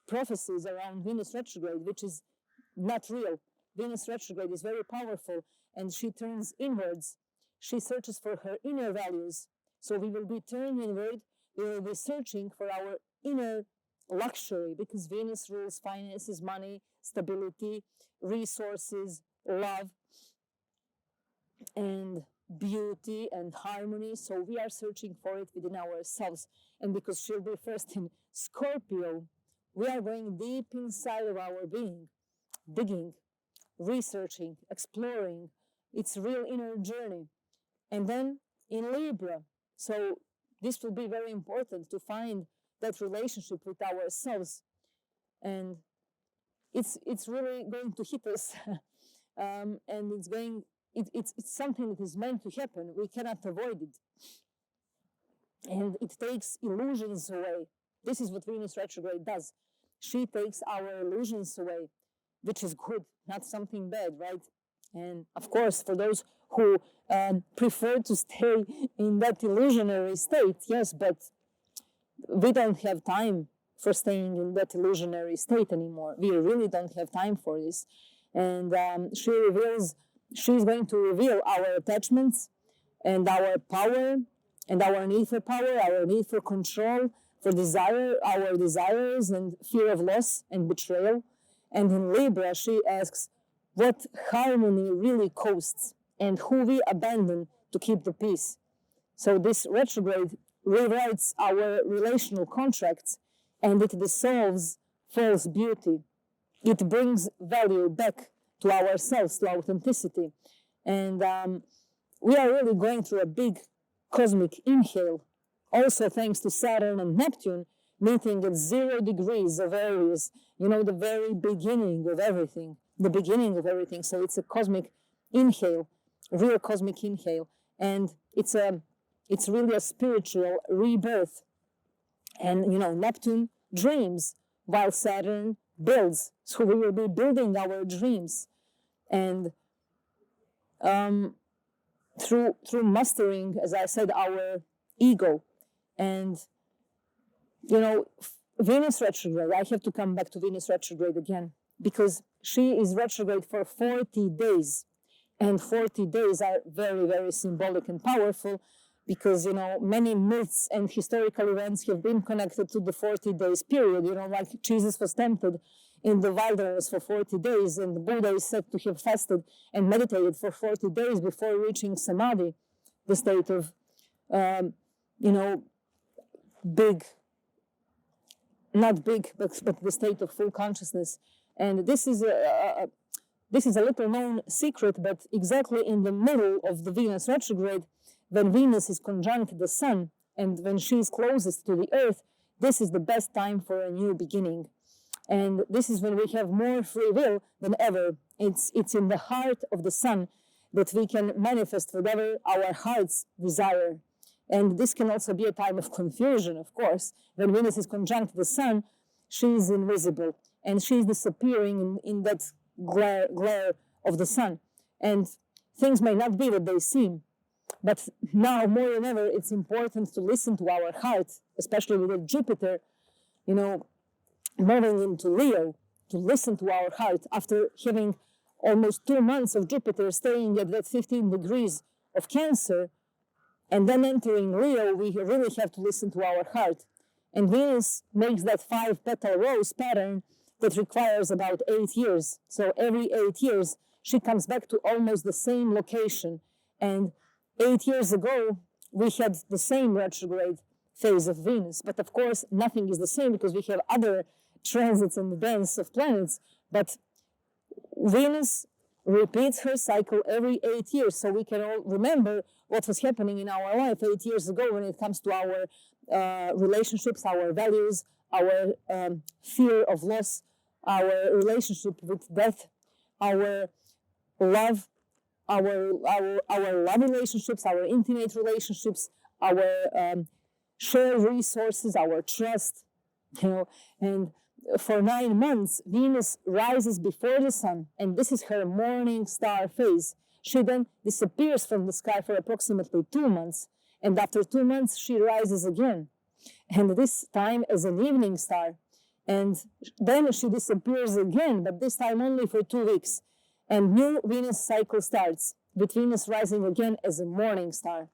prophecies around Venus retrograde, which is not real. Venus retrograde is very powerful, and she turns inwards. She searches for her inner values. So we will be turning inward. We will be searching for our inner luxury, because Venus rules finances, money, stability, resources, love, and beauty and harmony. So we are searching for it within ourselves. And because she'll be first in Scorpio, we are going deep inside of our being, digging, researching, exploring its real inner journey. And then in Libra, so this will be very important to find that relationship with ourselves. And it's really going to hit us. And it's something that is meant to happen. We cannot avoid it. And it takes illusions away. This is what Venus retrograde does. She takes our illusions away, which is good, not something bad, right? And of course, for those who prefer to stay in that illusionary state. Yes, but we don't have time for staying in that illusionary state anymore. We really don't have time for this. And she's going to reveal our attachments and our power and our need for power, our need for control, for desire, our desires and fear of loss and betrayal. And in Libra, she asks what harmony really costs and who we abandon to keep the peace. So this retrograde rewrites our relational contracts and it dissolves false beauty. It brings value back to ourselves, to authenticity. And we are really going through a big cosmic inhale, also thanks to Saturn and Neptune meeting at 0 degrees of Aries, the very beginning of everything, So it's a cosmic inhale, real cosmic inhale. And it's really a spiritual rebirth. And, Neptune dreams while Saturn builds. So we will be building our dreams. And through mastering, as I said, our ego. And, Venus retrograde, I have to come back to Venus retrograde again, because she is retrograde for 40 days. And 40 days are very, very symbolic and powerful because, many myths and historical events have been connected to the 40 days period. Like Jesus was tempted in the wilderness for 40 days and the Buddha is said to have fasted and meditated for 40 days before reaching Samadhi, the state of, not big, but the state of full consciousness. And this is a little known secret, but exactly in the middle of the Venus retrograde, when Venus is conjunct the Sun and when she is closest to the Earth, this is the best time for a new beginning. And this is when we have more free will than ever. It's in the heart of the Sun that we can manifest whatever our hearts desire. And this can also be a time of confusion, of course. When Venus is conjunct the Sun, she is invisible and she is disappearing in that glare of the Sun. And things may not be what they seem. But now, more than ever, it's important to listen to our heart, especially with Jupiter, moving into Leo, to listen to our heart after having almost 2 months of Jupiter staying at that 15 degrees of Cancer, and then entering Leo, we really have to listen to our heart. And Venus makes that 5-petal rose pattern that requires about 8 years. So every 8 years, she comes back to almost the same location. And 8 years ago, we had the same retrograde phase of Venus. But of course, nothing is the same because we have other transits and events of planets. But Venus repeats her cycle every 8 years. So we can all remember what was happening in our life 8 years ago when it comes to our relationships, our values, our fear of loss, our relationship with death, our love, our love relationships, our intimate relationships, our shared resources, our trust, and for 9 months, Venus rises before the Sun, and this is her morning star phase. She then disappears from the sky for approximately 2 months, and after 2 months, she rises again, and this time as an evening star. And then she disappears again, but this time only for 2 weeks. And new Venus cycle starts, with Venus rising again as a morning star.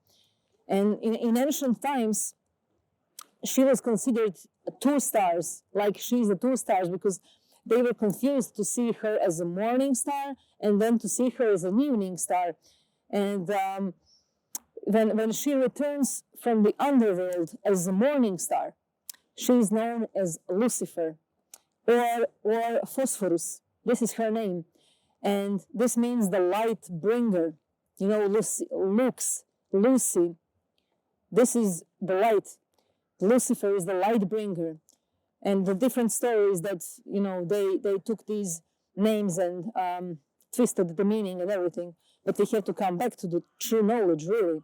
And in ancient times, she was considered 2 stars, like she's the 2 stars, because they were confused to see her as a morning star and then to see her as an evening star. And when she returns from the underworld as a morning star, she is known as Lucifer or Phosphorus. This is her name. And this means the light bringer. Lucy. This is the light. Lucifer is the light bringer. And the different stories that, they took these names and twisted the meaning and everything. But we have to come back to the true knowledge, really.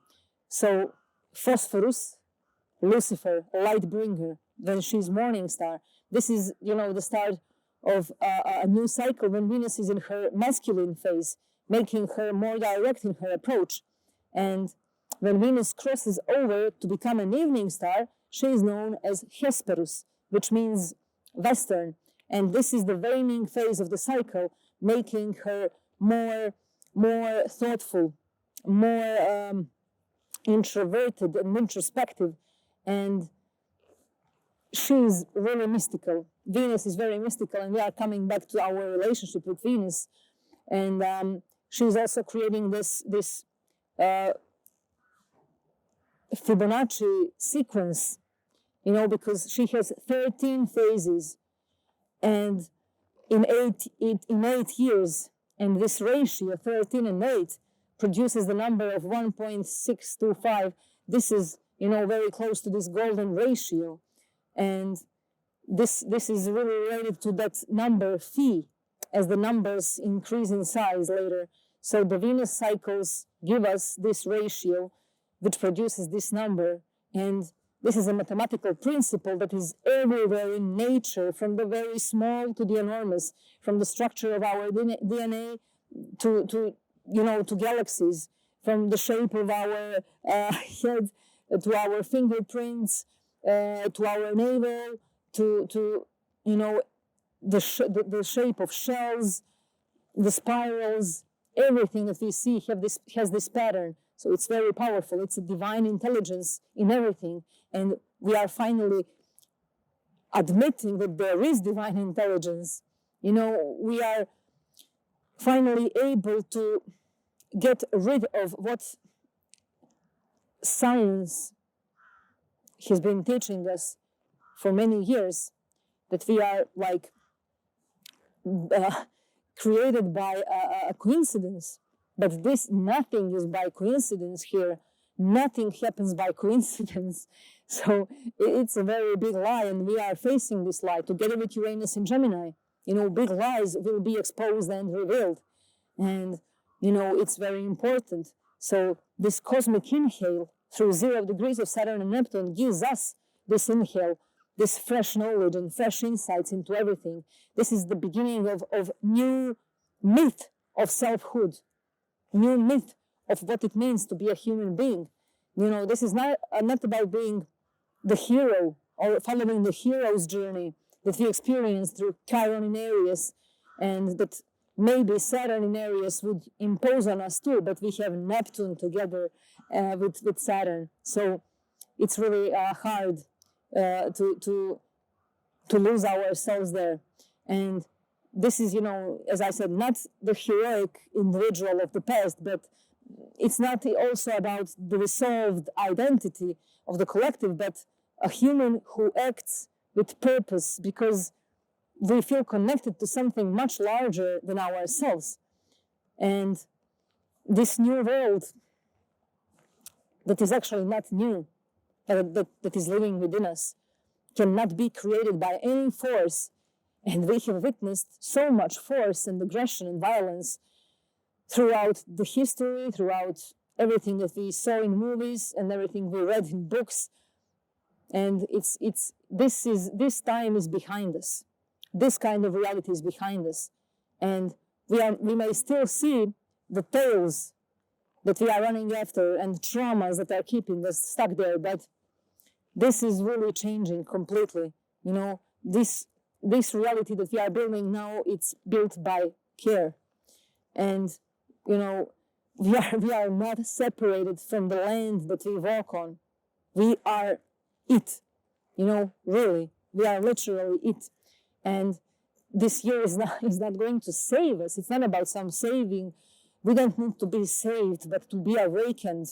So, Phosphorus, Lucifer, light bringer, when she's morning star. This is, the start of a new cycle when Venus is in her masculine phase. making her more direct in her approach. And when Venus crosses over to become an evening star, she is known as Hesperus, which means western. And this is the waning phase of the cycle, making her more thoughtful, more introverted and introspective. And she's really mystical. Venus is very mystical, and we are coming back to our relationship with Venus. And she's also creating this Fibonacci sequence, because she has 13 phases, and in 8 years, and this ratio 13 and 8 produces the number of 1.625. This is very close to this golden ratio, and this is really related to that number phi, as the numbers increase in size later. So the Venus cycles give us this ratio, which produces this number. And this is a mathematical principle that is everywhere in nature, from the very small to the enormous, from the structure of our DNA to galaxies, from the shape of our head to our fingerprints, to our navel, to the shape of shells, the spirals. Everything that we see has this pattern. So it's very powerful. It's a divine intelligence in everything. And we are finally admitting that there is divine intelligence. We are finally able to get rid of what science has been teaching us for many years, that we are like created by a coincidence. But nothing is by coincidence here. Nothing happens by coincidence. So it's a very big lie, and we are facing this lie together with Uranus and Gemini. Big lies will be exposed and revealed. And, it's very important. So this cosmic inhale through 0 degrees of Saturn and Neptune gives us this inhale, this fresh knowledge and fresh insights into everything. This is the beginning of new myth of selfhood, new myth of what it means to be a human being. This is not about being the hero or following the hero's journey that we experience through Chiron in Aries, and that maybe Saturn in Aries would impose on us too, but we have Neptune together with Saturn. So it's really hard to lose ourselves there. And this is, as I said, not the heroic individual of the past, but it's not also about the resolved identity of the collective, but a human who acts with purpose because we feel connected to something much larger than ourselves. And this new world that is actually not new, that is living within us, cannot be created by any force. And we have witnessed so much force and aggression and violence throughout the history, throughout everything that we saw in movies and everything we read in books. And this time is behind us. This kind of reality is behind us. And we may still see the tails that we are running after and traumas that are keeping us stuck there, but this is really changing completely. This reality that we are building now, it's built by care. And we are not separated from the land that we walk on. We are it. Really, we are literally it. And this year is not going to save us. It's not about some saving. We don't need to be saved, but to be awakened.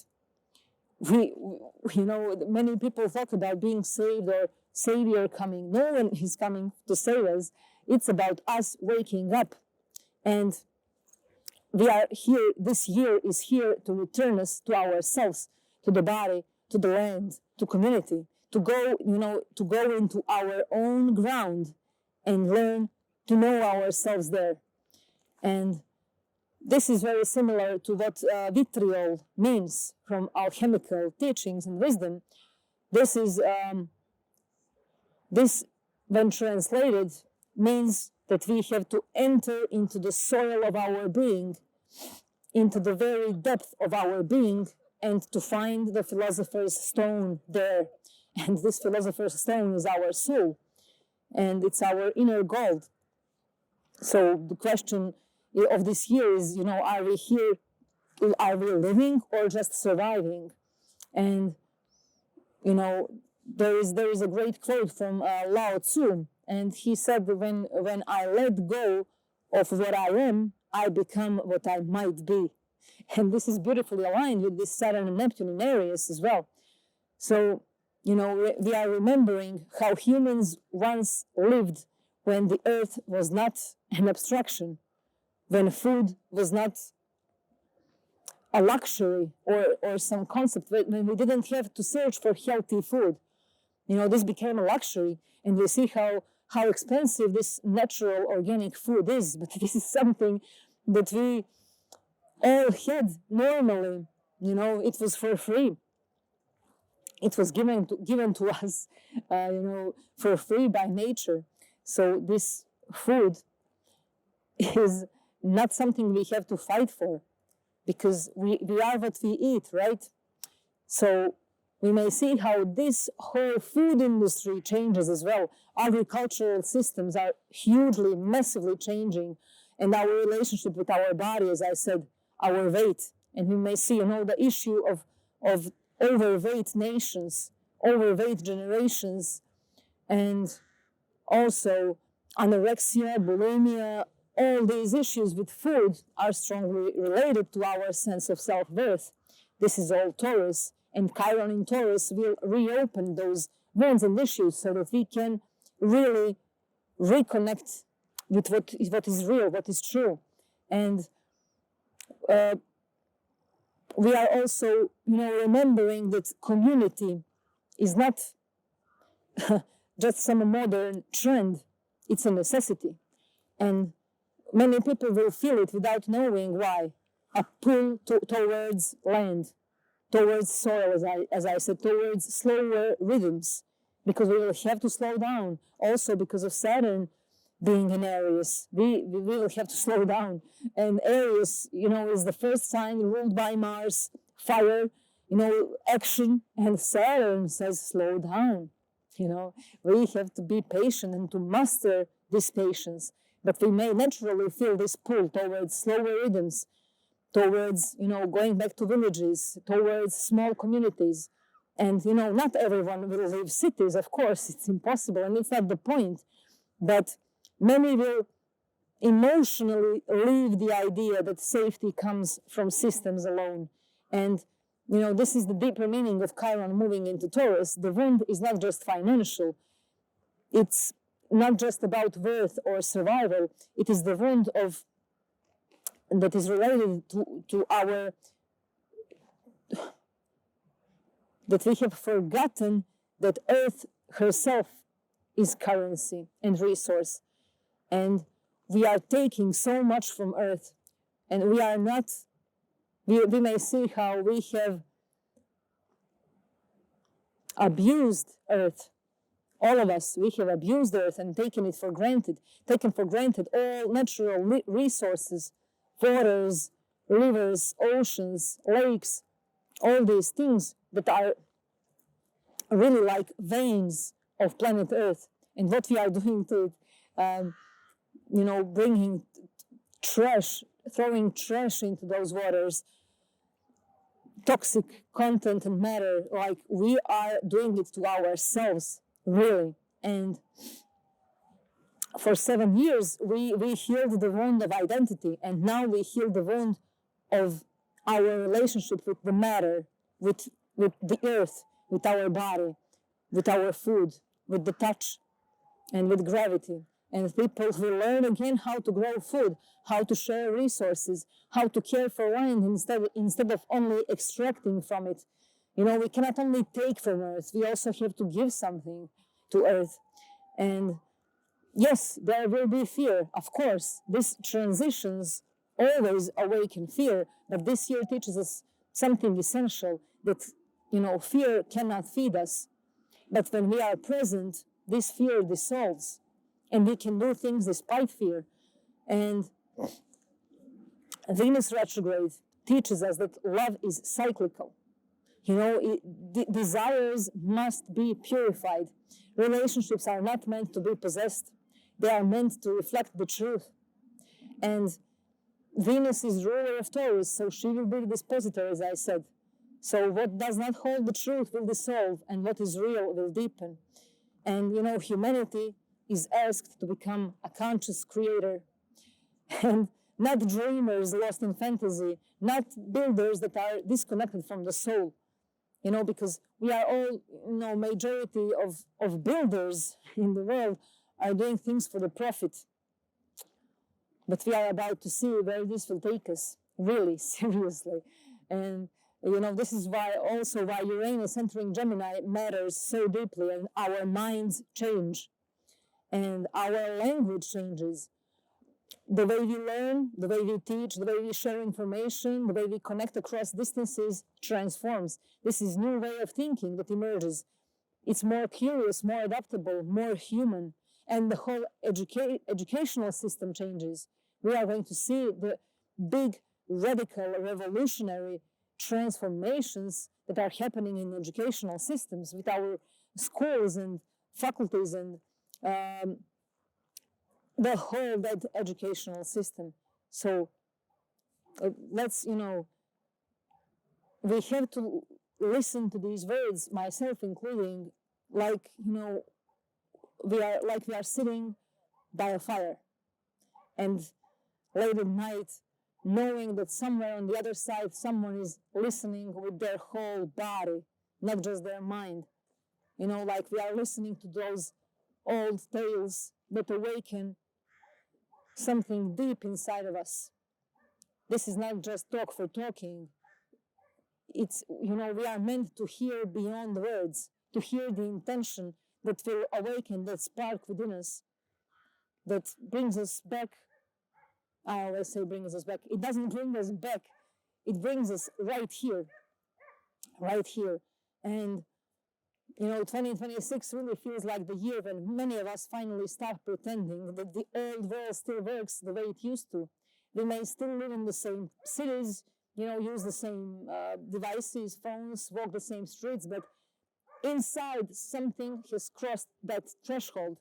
Many people talk about being saved or savior coming. No one is coming to save us. It's about us waking up. And we are here, this year is here to return us to ourselves, to the body, to the land, to community, to go into our own ground and learn to know ourselves there. And this is very similar to what vitriol means from alchemical teachings and wisdom. This is this, when translated, means that we have to enter into the soil of our being into the very depth of our being and to find the philosopher's stone there. And this philosopher's stone is our soul, and it's our inner gold. So the question of this year is, are we here, are we living or just surviving? And, there is a great quote from Lao Tzu, and he said, when I let go of what I am, I become what I might be. And this is beautifully aligned with this Saturn and Neptune in Aries as well. So, we are remembering how humans once lived when the earth was not an abstraction, when food was not a luxury or some concept, when we didn't have to search for healthy food. This became a luxury, and we see how expensive this natural organic food is. But this is something that we all had normally. It was for free. It was given to us, for free by nature. So this food is not something we have to fight for, because we are what we eat, right? So we may see how this whole food industry changes as well. Agricultural systems are hugely, massively changing, and our relationship with our body, as I said, our weight. And we may see, the issue of overweight nations, overweight generations, and also anorexia, bulimia. All these issues with food are strongly related to our sense of self-worth. This is all Taurus, and Chiron in Taurus will reopen those wounds and issues so that we can really reconnect with what is real, what is true. And we are also, remembering that community is not just some modern trend, it's a necessity. And many people will feel it without knowing why. A pull towards land, towards soil, as I said, towards slower rhythms, because we will have to slow down. Also because of Saturn being in Aries, we will have to slow down. And Aries, is the first sign ruled by Mars, fire, action, and Saturn says slow down. We have to be patient and to master this patience. But we may naturally feel this pull towards slower rhythms, towards, going back to villages, towards small communities. And, not everyone will leave cities, of course, it's impossible, and it's not the point. But many will emotionally leave the idea that safety comes from systems alone. And, this is the deeper meaning of Chiron moving into Taurus. The wound is not just financial. It's not just about worth or survival. It is the wound that is related to our, that we have forgotten that Earth herself is currency and resource. And we are taking so much from Earth, and we are not, we may see how we have abused Earth. All of us, we have abused Earth and taken for granted all natural resources, waters, rivers, oceans, lakes, all these things that are really like veins of planet Earth. And what we are doing to it, bringing trash, throwing trash into those waters, toxic content and matter, like we are doing it to ourselves, really. And for 7 years, we healed the wound of identity, and now we heal the wound of our relationship with the matter, with the earth, with our body, with our food, with the touch, and with gravity. And people will learn again how to grow food, how to share resources, how to care for land instead of only extracting from it. We cannot only take from Earth, we also have to give something to Earth. And yes, there will be fear, of course. These transitions always awaken fear, but this year teaches us something essential, that, fear cannot feed us. But when we are present, this fear dissolves, and we can do things despite fear. And Venus retrograde teaches us that love is cyclical. You know, desires must be purified. Relationships are not meant to be possessed. They are meant to reflect the truth. And Venus is ruler of Taurus, so she will be the dispositor, as I said. So what does not hold the truth will dissolve, and what is real will deepen. And, you know, humanity is asked to become a conscious creator, and not dreamers lost in fantasy, not builders that are disconnected from the soul. You know, because we are all, you know, majority of builders in the world are doing things for the profit. But we are about to see where this will take us, really, seriously. And, you know, this is why Uranus entering Gemini matters so deeply, and our minds change and our language changes. The way we learn, the way we teach, the way we share information, the way we connect across distances transforms. This is new way of thinking that emerges. It's more curious, more adaptable, more human, and the whole educational system changes. We are going to see the big, radical, revolutionary transformations that are happening in educational systems with our schools and faculties and the whole that educational system. So let's, you know, we have to listen to these words, myself including, like, you know, we are sitting by a fire, and late at night, knowing that somewhere on the other side someone is listening with their whole body, not just their mind. You know, like we are listening to those old tales that awaken something deep inside of us. This is not just talk for talking. It's, you know, we are meant to hear beyond words, to hear the intention that will awaken that spark within us, that brings us back. I always say brings us back. It doesn't bring us back. It brings us right here. Right here. And, you know, 2026 really feels like the year when many of us finally stop pretending that the old world still works the way it used to. We may still live in the same cities, you know, use the same devices, phones, walk the same streets, but inside something has crossed that threshold,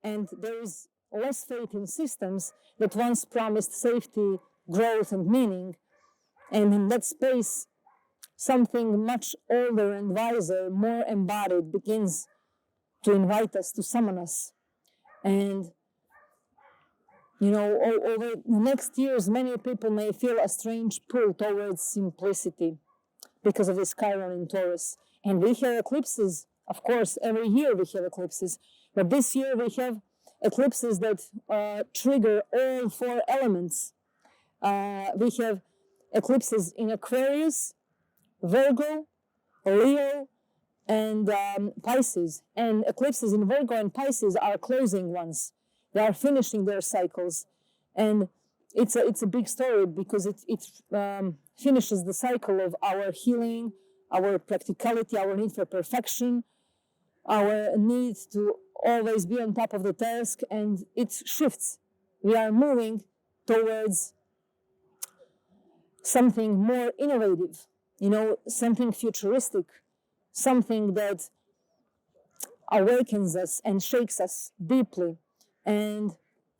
and there is less faith in systems that once promised safety, growth, and meaning. And in that space, something much older and wiser, more embodied, begins to invite us, to summon us. And, you know, over the next years, many people may feel a strange pull towards simplicity because of this Chiron in Taurus. And we have eclipses. Of course, every year we have eclipses. But this year we have eclipses that trigger all four elements. We have eclipses in Aquarius, Virgo, Leo, and Pisces. And eclipses in Virgo and Pisces are closing ones. They are finishing their cycles. And it's a big story because it finishes the cycle of our healing, our practicality, our need for perfection, our need to always be on top of the task, and it shifts. We are moving towards something more innovative, you know, something futuristic, something that awakens us and shakes us deeply. And,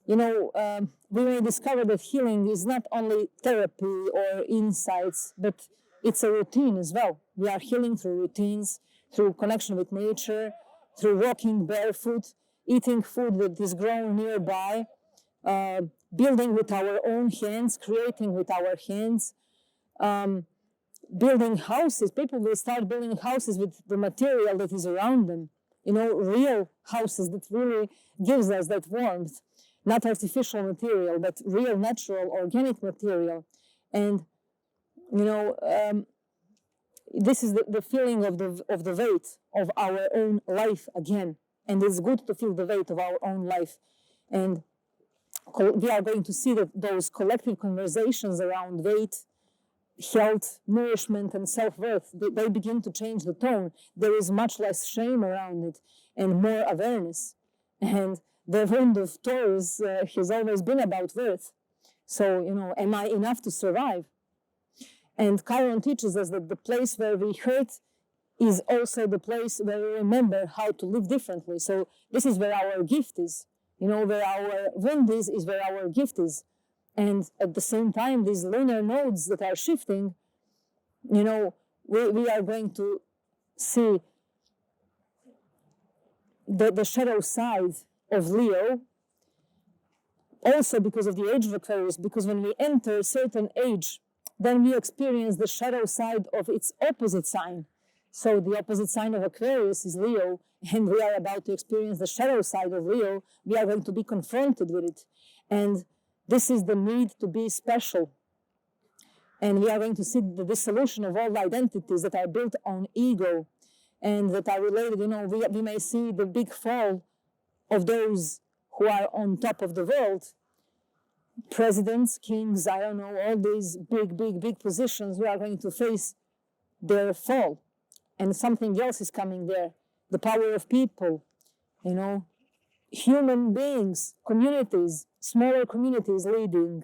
you know, we may discover that healing is not only therapy or insights, but it's a routine as well. We are healing through routines, through connection with nature, through walking barefoot, eating food that is grown nearby, building with our own hands, creating with our hands, building houses. People will start building houses with the material that is around them. You know, real houses that really gives us that warmth, not artificial material, but real, natural, organic material. And, you know, this is the feeling of the weight of our own life again. And it's good to feel the weight of our own life. And we are going to see that those collective conversations around weight, health, nourishment, and self-worth, they begin to change the tone. There is much less shame around it and more awareness. And the wound of Taurus has always been about worth. So, you know, am I enough to survive? And Chiron teaches us that the place where we hurt is also the place where we remember how to live differently. So this is where our gift is. Where our wound is where our gift is. And at the same time, these lunar nodes that are shifting, we are going to see the shadow side of Leo, also because of the age of Aquarius, because when we enter a certain age, then we experience the shadow side of its opposite sign. So the opposite sign of Aquarius is Leo, and we are about to experience the shadow side of Leo. We are going to be confronted with it. And this is the need to be special. And we are going to see the dissolution of all identities that are built on ego and that are related. We may see the big fall of those who are on top of the world. Presidents, kings, I don't know, all these big positions, we are going to face their fall. And something else is coming there. The power of people, human beings, communities, smaller communities leading.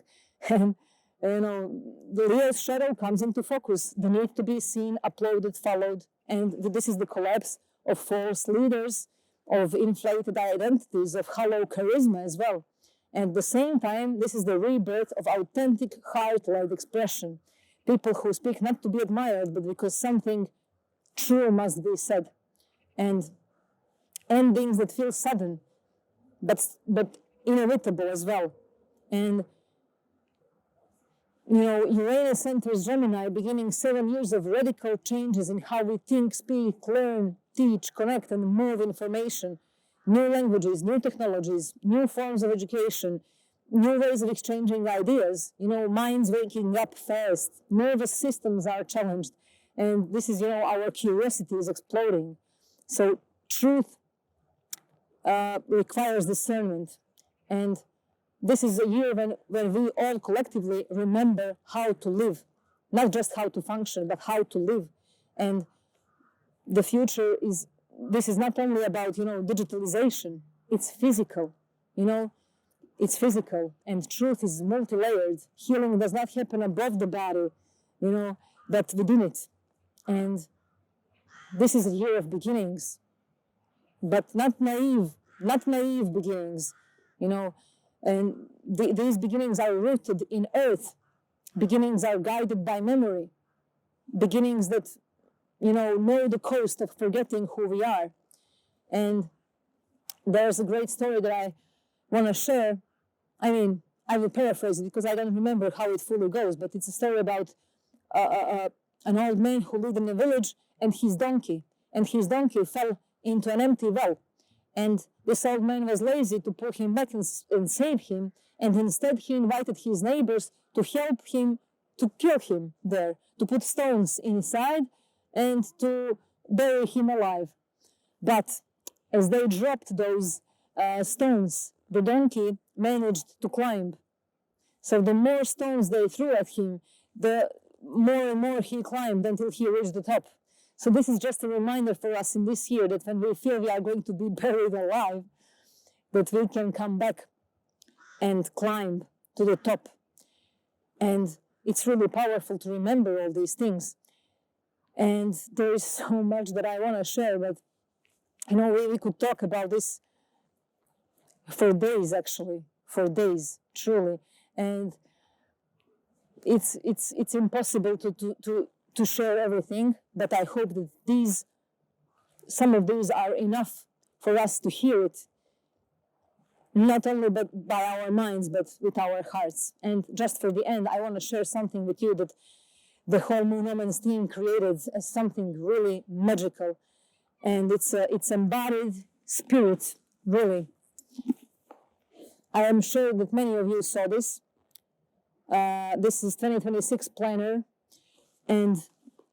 And, the Leo's shadow comes into focus. The need to be seen, uploaded, followed. And this is the collapse of false leaders, of inflated identities, of hollow charisma as well. And at the same time, this is the rebirth of authentic heart-led expression. People who speak not to be admired, but because something true must be said. And endings that feel sudden, but inevitable as well. And Uranus enters Gemini, beginning 7 years of radical changes in how we think, speak, learn, teach, connect, and move information. New languages, new technologies, new forms of education, new ways of exchanging ideas. Minds waking up fast, nervous systems are challenged. And this is, our curiosity is exploding. So truth requires discernment. And this is a year when we all collectively remember how to live, not just how to function, but how to live. And the future this is not only about, digitalization, it's physical, it's physical, and truth is multi-layered. Healing does not happen above the body, but within it. And this is a year of beginnings, but not naive beginnings, and these beginnings are rooted in earth. Beginnings are guided by memory. Beginnings that, know the cost of forgetting who we are. And there's a great story that I want to share. I mean, I will paraphrase it because I don't remember how it fully goes, but it's a story about an old man who lived in a village and his donkey fell into an empty well. And this old man was lazy to pull him back and save him, and instead he invited his neighbors to help him to kill him there, to put stones inside and to bury him alive. But as they dropped those stones, the donkey managed to climb. So the more stones they threw at him, the more and more he climbed until he reached the top. So this is just a reminder for us in this year that when we feel we are going to be buried alive, that we can come back and climb to the top. And it's really powerful to remember all these things. And there is so much that I want to share, but we could talk about this for days, actually, truly. And it's impossible to share everything, but I hope that some of these are enough for us to hear it, not only by our minds, but with our hearts. And just for the end, I want to share something with you that the whole Moon Omens team created as something really magical. And it's embodied spirit, really. I am sure that many of you saw this. This is 2026 planner, and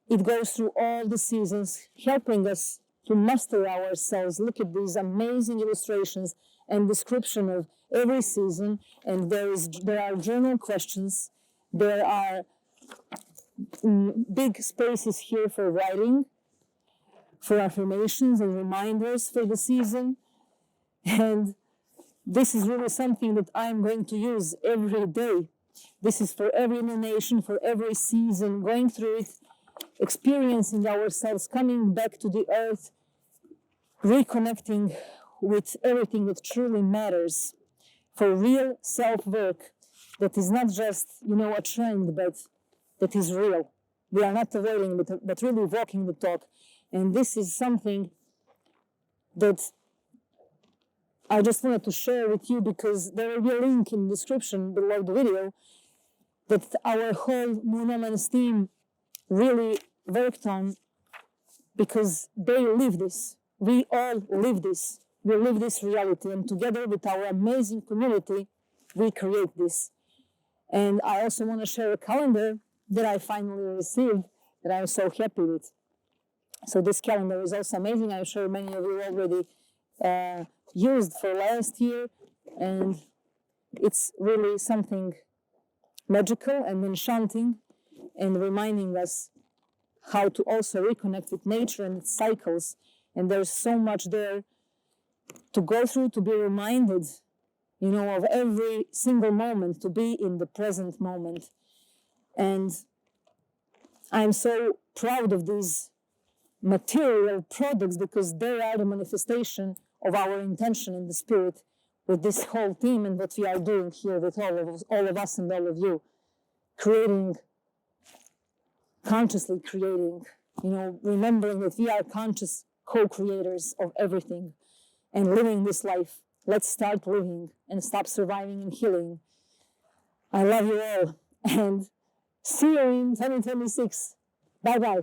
it goes through all the seasons, helping us to master ourselves. Look at these amazing illustrations and description of every season. And there are journal questions. There are big spaces here for writing, for affirmations and reminders for the season. And this is really something that I'm going to use every day This is for every nation, for every season, going through it, experiencing ourselves, coming back to the earth, reconnecting with everything that truly matters, for real self-work that is not just, a trend, but that is real. We are not avoiding, but really walking the talk. And this is something that I just wanted to share with you, because there will be a link in the description below the video that our whole Moon Omens team really worked on, because they live this. We all live this. We live this reality, and together with our amazing community, we create this. And I also want to share a calendar that I finally received that I'm so happy with. So this calendar is also amazing. I'm sure many of you already used for last year, and it's really something magical and enchanting, and reminding us how to also reconnect with nature and its cycles. And there's so much there to go through, to be reminded, of every single moment, to be in the present moment. And I'm so proud of these material products, because they are the manifestation of our intention in the spirit with this whole team, and what we are doing here with all of us and all of you, consciously creating, remembering that we are conscious co-creators of everything and living this life. Let's start living and stop surviving and healing. I love you all, and see you in 2026. Bye-bye.